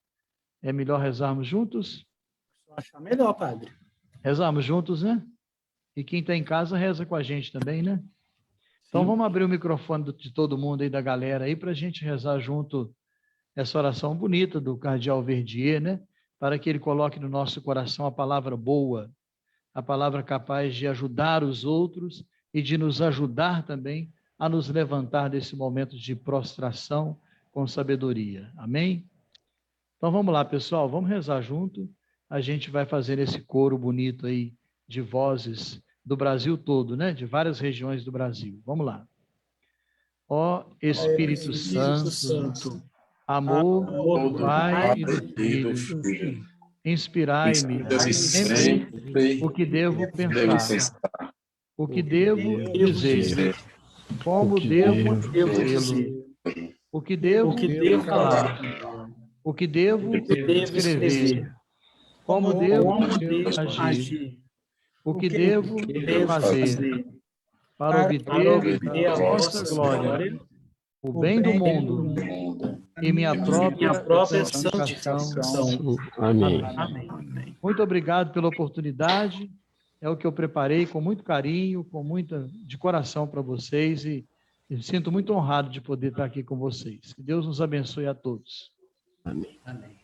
É melhor rezarmos juntos? Achar melhor, padre. Rezarmos juntos, né? E quem está em casa reza com a gente também, né? Então Sim. vamos abrir o microfone de todo mundo aí, da galera aí, para a gente rezar junto essa oração bonita do Cardeal Verdier, né? Para que ele coloque no nosso coração a palavra boa, a palavra capaz de ajudar os outros e de nos ajudar também a nos levantar desse momento de prostração com sabedoria. Amém? Então vamos lá, pessoal, vamos rezar junto. A gente vai fazer esse coro bonito aí de vozes do Brasil todo, né? De várias regiões do Brasil. Vamos lá. Ó Espírito Santo, amor do Pai e do Filho, inspirai-me sempre o que devo pensar, o que devo dizer, como devo vê-lo, o que devo falar, o que devo escrever, como devo agir, o que devo fazer para obter a vossa glória, o bem do mundo e minha própria santificação. Amém. Amém. Muito obrigado pela oportunidade. É o que eu preparei com muito carinho, de coração para vocês e sinto muito honrado de poder estar aqui com vocês. Que Deus nos abençoe a todos. Amém. Amém.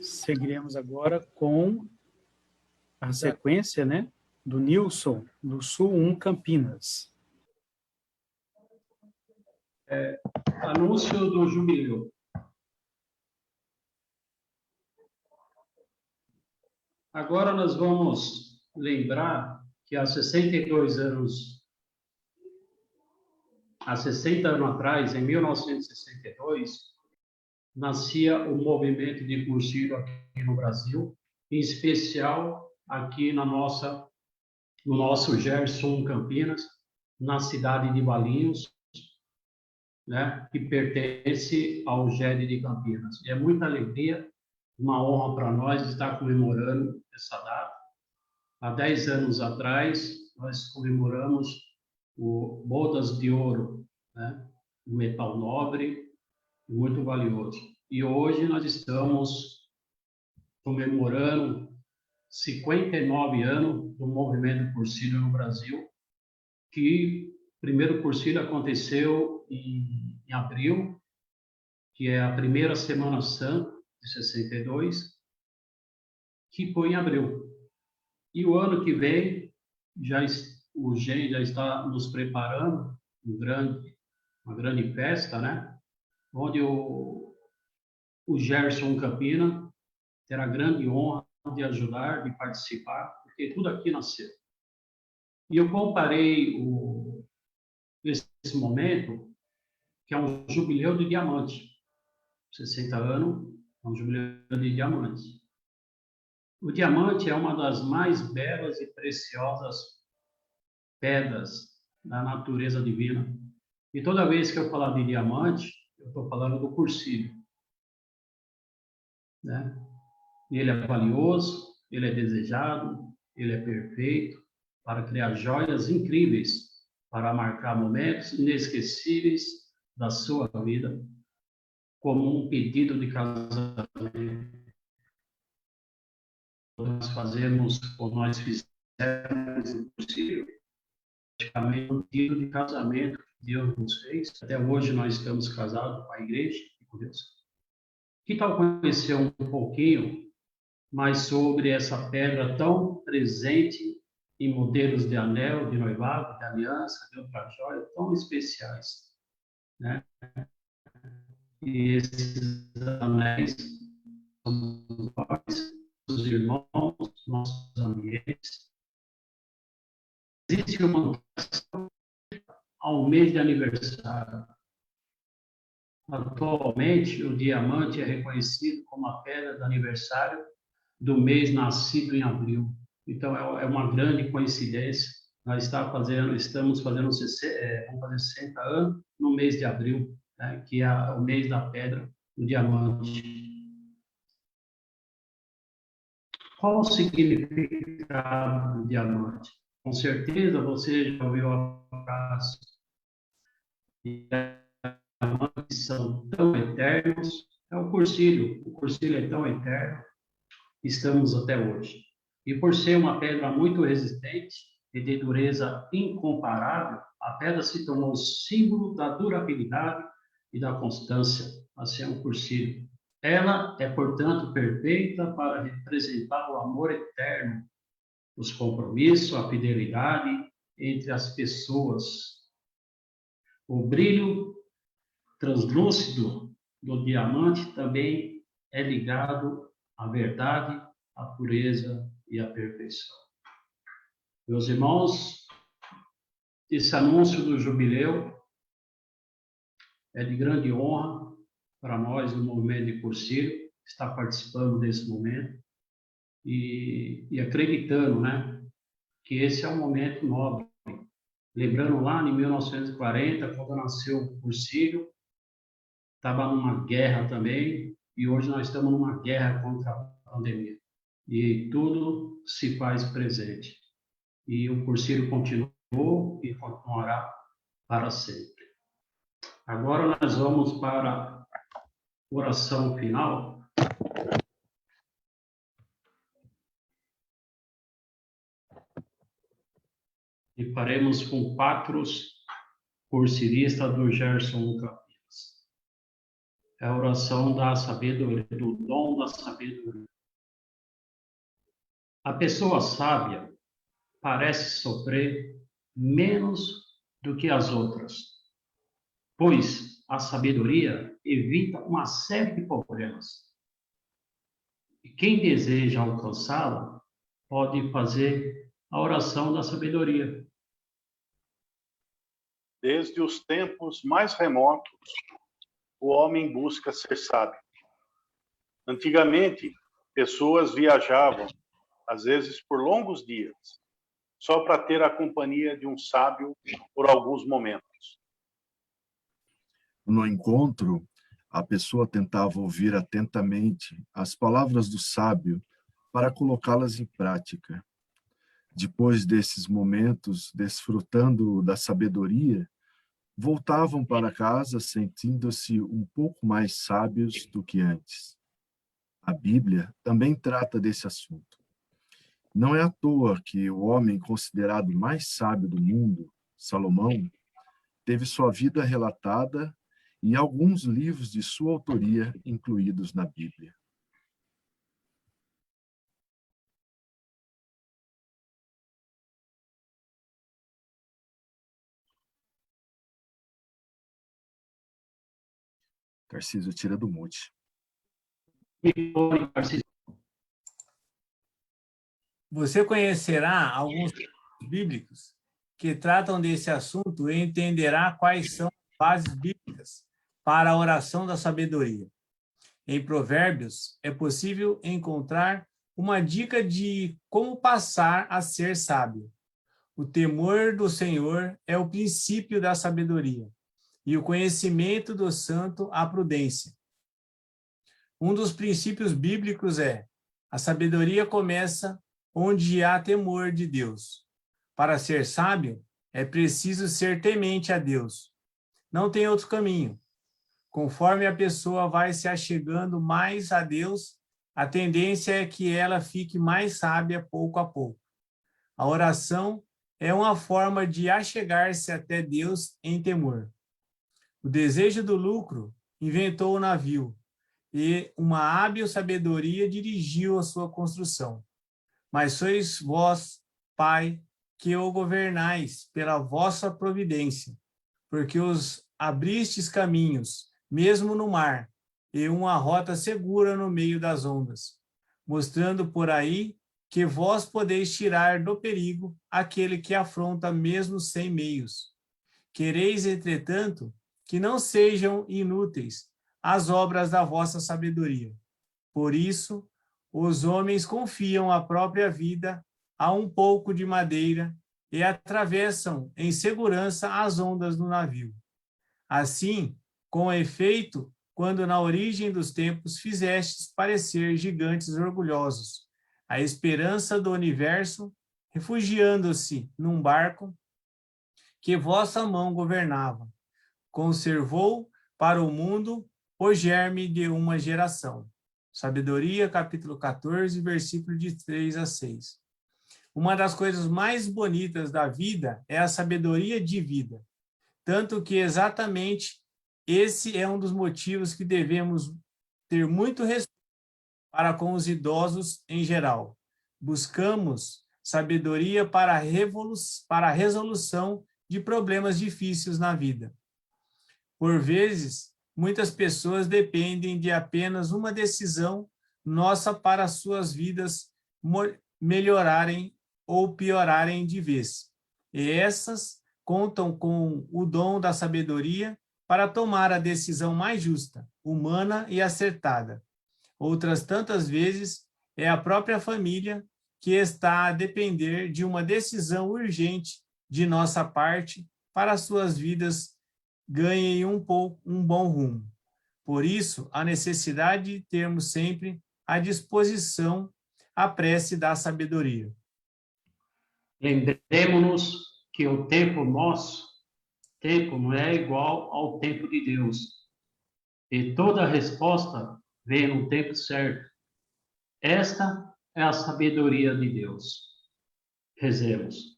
Seguiremos agora com a sequência, né, do Nilson, do Sul 1 Campinas. Anúncio do jubileu. Agora nós vamos lembrar que há 62 anos, há 60 anos atrás, em 1962, nascia o movimento de Cursílio aqui no Brasil, em especial aqui no nosso Gerson Campinas, na cidade de Valinhos, né, que pertence ao GED de Campinas. E é muita alegria, uma honra para nós estar comemorando essa data. Há 10 anos atrás, nós comemoramos o Bodas de Ouro, né, um metal nobre e muito valioso. E hoje nós estamos comemorando 59 anos do movimento Cursilho no Brasil, que o primeiro Cursilho aconteceu em abril, que é a primeira Semana Santa de 62, que foi em abril. E o ano que vem, o GEM já está nos preparando uma grande festa, né? Onde o Gerson Campina terá a grande honra de ajudar, de participar, porque tudo aqui nasceu. E eu comparei esse momento, que é um jubileu de diamante. 60 anos, é um jubileu de diamante. O diamante é uma das mais belas e preciosas pedras da natureza divina. E toda vez que eu falar de diamante, eu estou falando do Cursilho, né? Ele é valioso, ele é desejado, ele é perfeito para criar joias incríveis, para marcar momentos inesquecíveis da sua vida, como um pedido de casamento. Nós fazemos, ou nós fizemos o possível, praticamente um pedido de casamento que Deus nos fez. Até hoje nós estamos casados com a igreja e com Deus. Que tal conhecer um pouquinho mais sobre essa pedra tão presente em modelos de anel, de noivado, de aliança, de outra joia, tão especiais, né? E esses anéis são nós, os irmãos, nossos ambientes. Existe uma questão ao mês de aniversário. Atualmente, o diamante é reconhecido como a pedra de aniversário do mês nascido em abril. Então, é uma grande coincidência. Nós estamos fazendo, vamos fazer 60 anos no mês de abril, né, que é o mês da pedra, do diamante. Qual o significado do diamante? Com certeza você já ouviu a frase: diamantes são tão eternos. É o Cursilho é tão eterno, estamos até hoje. E por ser uma pedra muito resistente e de dureza incomparável, a pedra se tornou símbolo da durabilidade e da constância, assim é o Cursilho. Ela é, portanto, perfeita para representar o amor eterno, os compromissos, a fidelidade entre as pessoas. O brilho translúcido do diamante também é ligado à verdade, à pureza e à perfeição. Meus irmãos, esse anúncio do jubileu é de grande honra para nós, no movimento de Cursilho, estar participando desse momento e acreditando, né, que esse é um momento nobre. Lembrando lá em 1940, quando nasceu o Cursilho, estava numa guerra também, e hoje nós estamos numa guerra contra a pandemia. E tudo se faz presente. E o Cursilho continuou e continuará para sempre. Agora nós vamos para a oração final. E faremos com 4 cursilistas do Gerson Campinas. É a oração da sabedoria, do dom da sabedoria. A pessoa sábia parece sofrer menos do que as outras, pois a sabedoria evita uma série de problemas. E quem deseja alcançá-la pode fazer a oração da sabedoria. Desde os tempos mais remotos, o homem busca ser sábio. Antigamente, pessoas viajavam, às vezes por longos dias, só para ter a companhia de um sábio por alguns momentos. No encontro, a pessoa tentava ouvir atentamente as palavras do sábio para colocá-las em prática. Depois desses momentos, desfrutando da sabedoria, voltavam para casa sentindo-se um pouco mais sábios do que antes. A Bíblia também trata desse assunto. Não é à toa que o homem considerado mais sábio do mundo, Salomão, teve sua vida relatada e alguns livros de sua autoria incluídos na Bíblia. Tarcísio, tira do mute. Você conhecerá alguns textos bíblicos que tratam desse assunto e entenderá quais são as bases bíblicas para a oração da sabedoria. Em Provérbios, é possível encontrar uma dica de como passar a ser sábio. O temor do Senhor é o princípio da sabedoria, e o conhecimento do santo a prudência. Um dos princípios bíblicos é: a sabedoria começa onde há temor de Deus. Para ser sábio, é preciso ser temente a Deus. Não tem outro caminho. Conforme a pessoa vai se achegando mais a Deus, a tendência é que ela fique mais sábia pouco a pouco. A oração é uma forma de achegar-se até Deus em temor. O desejo do lucro inventou o navio, e uma hábil sabedoria dirigiu a sua construção. Mas sois vós, Pai, que o governais pela vossa providência, porque os abristes caminhos, mesmo no mar, e uma rota segura no meio das ondas, mostrando por aí que vós podeis tirar do perigo aquele que afronta mesmo sem meios. Quereis, entretanto, que não sejam inúteis as obras da vossa sabedoria. Por isso, os homens confiam a própria vida a um pouco de madeira e atravessam em segurança as ondas do navio. Assim, com efeito, quando na origem dos tempos fizestes parecer gigantes orgulhosos, a esperança do universo, refugiando-se num barco que vossa mão governava, conservou para o mundo o germe de uma geração. Sabedoria, capítulo 14, versículo de 3 a 6. Uma das coisas mais bonitas da vida é a sabedoria de vida, tanto que exatamente esse é um dos motivos que devemos ter muito respeito para com os idosos em geral. Buscamos sabedoria para a resolução de problemas difíceis na vida. Por vezes, muitas pessoas dependem de apenas uma decisão nossa para suas vidas melhorarem ou piorarem de vez. E essas contam com o dom da sabedoria para tomar a decisão mais justa, humana e acertada. Outras tantas vezes é a própria família que está a depender de uma decisão urgente de nossa parte para suas vidas ganhem um bom rumo. Por isso, a necessidade de termos sempre à disposição a prece da sabedoria. Lembremos-nos que o tempo nosso, tempo não é igual ao tempo de Deus. E toda resposta vem no tempo certo. Esta é a sabedoria de Deus. Rezemos.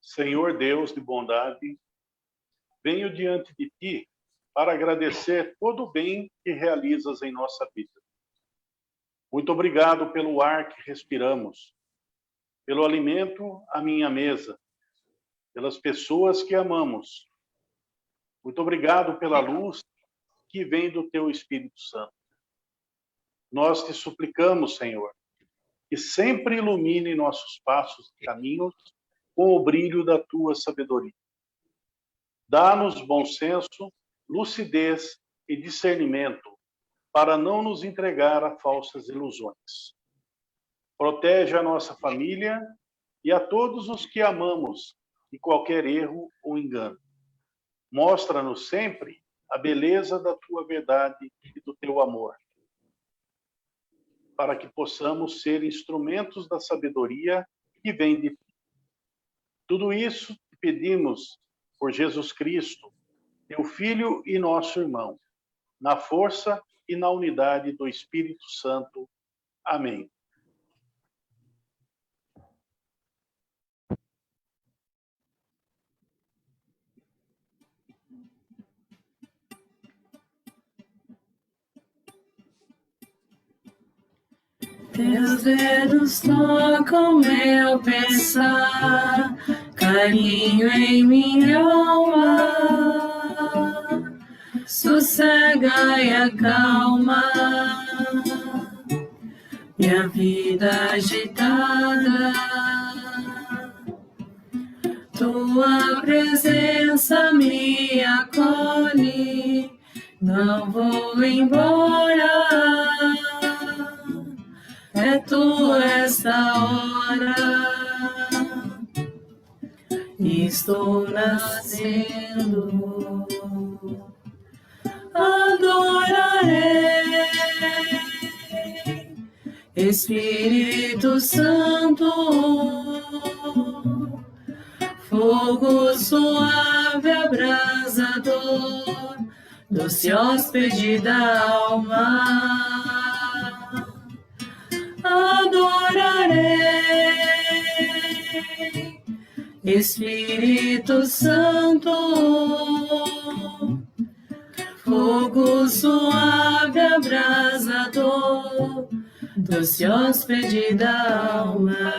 Senhor Deus de bondade, venho diante de ti para agradecer todo o bem que realizas em nossa vida. Muito obrigado pelo ar que respiramos, pelo alimento à minha mesa, pelas pessoas que amamos. Muito obrigado pela luz que vem do teu Espírito Santo. Nós te suplicamos, Senhor, que sempre ilumine nossos passos e caminhos com o brilho da tua sabedoria. Dá-nos bom senso, lucidez e discernimento para não nos entregar a falsas ilusões. Protege a nossa família e a todos os que amamos de qualquer erro ou engano. Mostra-nos sempre a beleza da tua verdade e do teu amor, para que possamos ser instrumentos da sabedoria que vem de ti. Tudo isso te pedimos por Jesus Cristo, teu Filho e nosso irmão, na força e na unidade do Espírito Santo. Amém. Teus dedos tocam meu pensar, carinho em minha alma, sossega e acalma minha vida agitada. Tua presença me acolhe, não vou embora. É tua esta hora, estou nascendo, adorarei, Espírito Santo, fogo suave, abrasador, doce hóspede da alma. Adorarei, Espírito Santo, fogo suave, abrasador, doce hóspede da alma.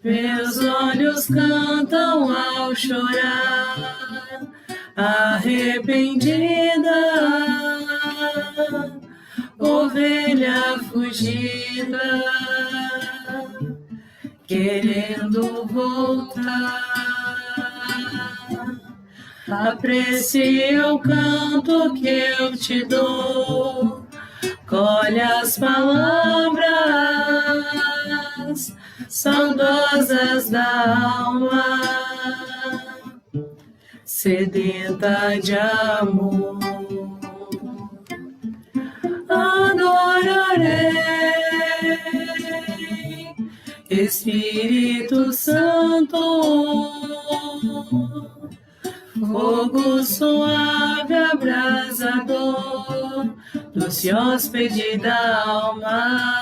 Meus olhos cantam ao chorar, arrependida, ovelha fugida, querendo voltar. Aprecia o canto que eu te dou, colhe as palavras saudosas da alma, sedenta de amor. Adorarei, Espírito Santo, fogo suave, abrasador, doce hóspede da alma.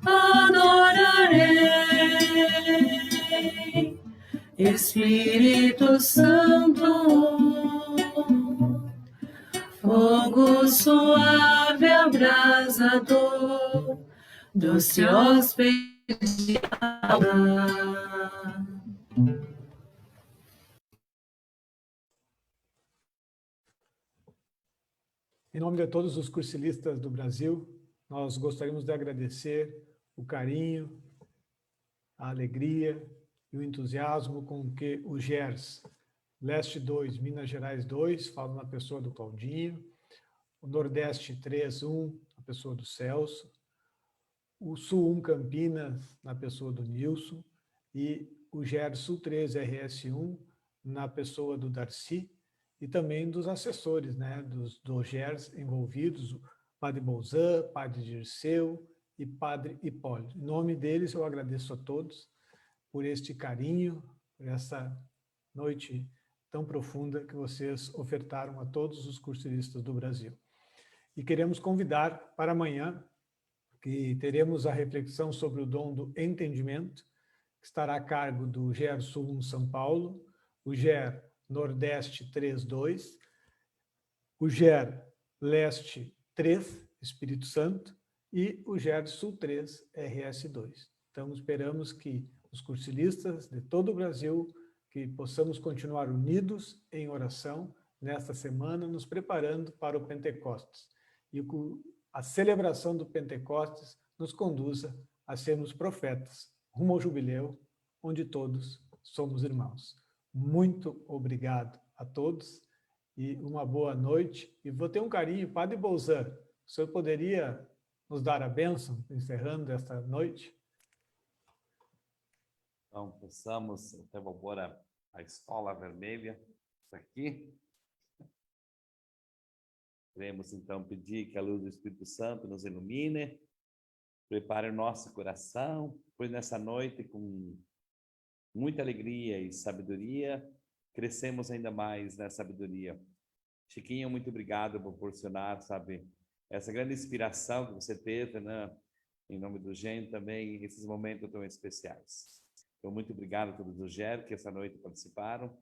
Adorarei, Espírito Santo, fogo suave, abrasador, doce hóspede da alma. Em nome de todos os cursilistas do Brasil, nós gostaríamos de agradecer o carinho, a alegria e o entusiasmo com que o GERS Leste 2, Minas Gerais 2, falo na pessoa do Claudinho, o Nordeste 3, 1, na pessoa do Celso, o Sul 1, Campinas, na pessoa do Nilson, e o GERS Sul 3, RS1, na pessoa do Darcy, e também dos assessores, né, do GERS envolvidos, o Padre Bolzan, Padre Dirceu e Padre Hipólito. Em nome deles, eu agradeço a todos por este carinho, por essa noite tão profunda que vocês ofertaram a todos os cursilistas do Brasil. E queremos convidar para amanhã, que teremos a reflexão sobre o dom do entendimento, que estará a cargo do GER Sul 1 São Paulo, o GER Nordeste 3.2, o GER Leste 3, Espírito Santo, e o GER Sul 3, RS2. Então, esperamos que os cursilistas de todo o Brasil, que possamos continuar unidos em oração nesta semana, nos preparando para o Pentecostes. E a celebração do Pentecostes nos conduza a sermos profetas, rumo ao jubileu, onde todos somos irmãos. Muito obrigado a todos e uma boa noite. E vou ter um carinho, Padre Bolzan, o senhor poderia nos dar a bênção, encerrando esta noite? Então, possamos, até vou pôr a escola vermelha aqui. Queremos, então, pedir que a luz do Espírito Santo nos ilumine, prepare o nosso coração, pois nessa noite, com muita alegria e sabedoria, crescemos ainda mais na sabedoria. Chiquinho, muito obrigado por proporcionar, sabe, essa grande inspiração que você teve, né? Em nome do Gen também, esses momentos tão especiais. Então, muito obrigado a todos do GER que essa noite participaram.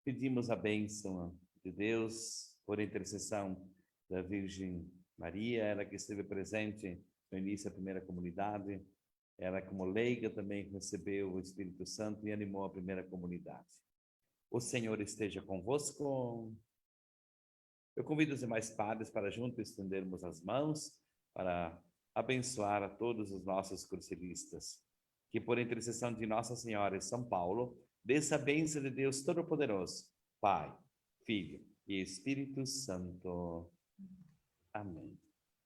Pedimos a bênção de Deus por intercessão da Virgem Maria, ela que esteve presente no início da primeira comunidade. Ela, como leiga, também recebeu o Espírito Santo e animou a primeira comunidade. O Senhor esteja convosco. Eu convido os demais padres para juntos estendermos as mãos para abençoar a todos os nossos cursilistas. Que por intercessão de Nossa Senhora e São Paulo, desça a bênção de Deus Todo-Poderoso, Pai, Filho e Espírito Santo. Amém.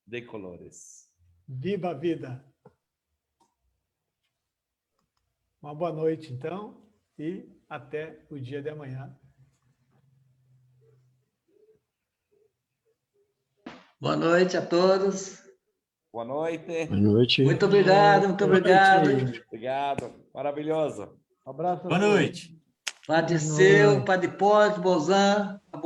De colores. Viva a vida! Uma boa noite, então, e até o dia de amanhã. Boa noite a todos. Boa noite. Boa noite. Muito obrigado, muito obrigado. Obrigado. Maravilhoso. Um abraço. Boa noite. Padre Seu, Padre Hipólito, Bozan.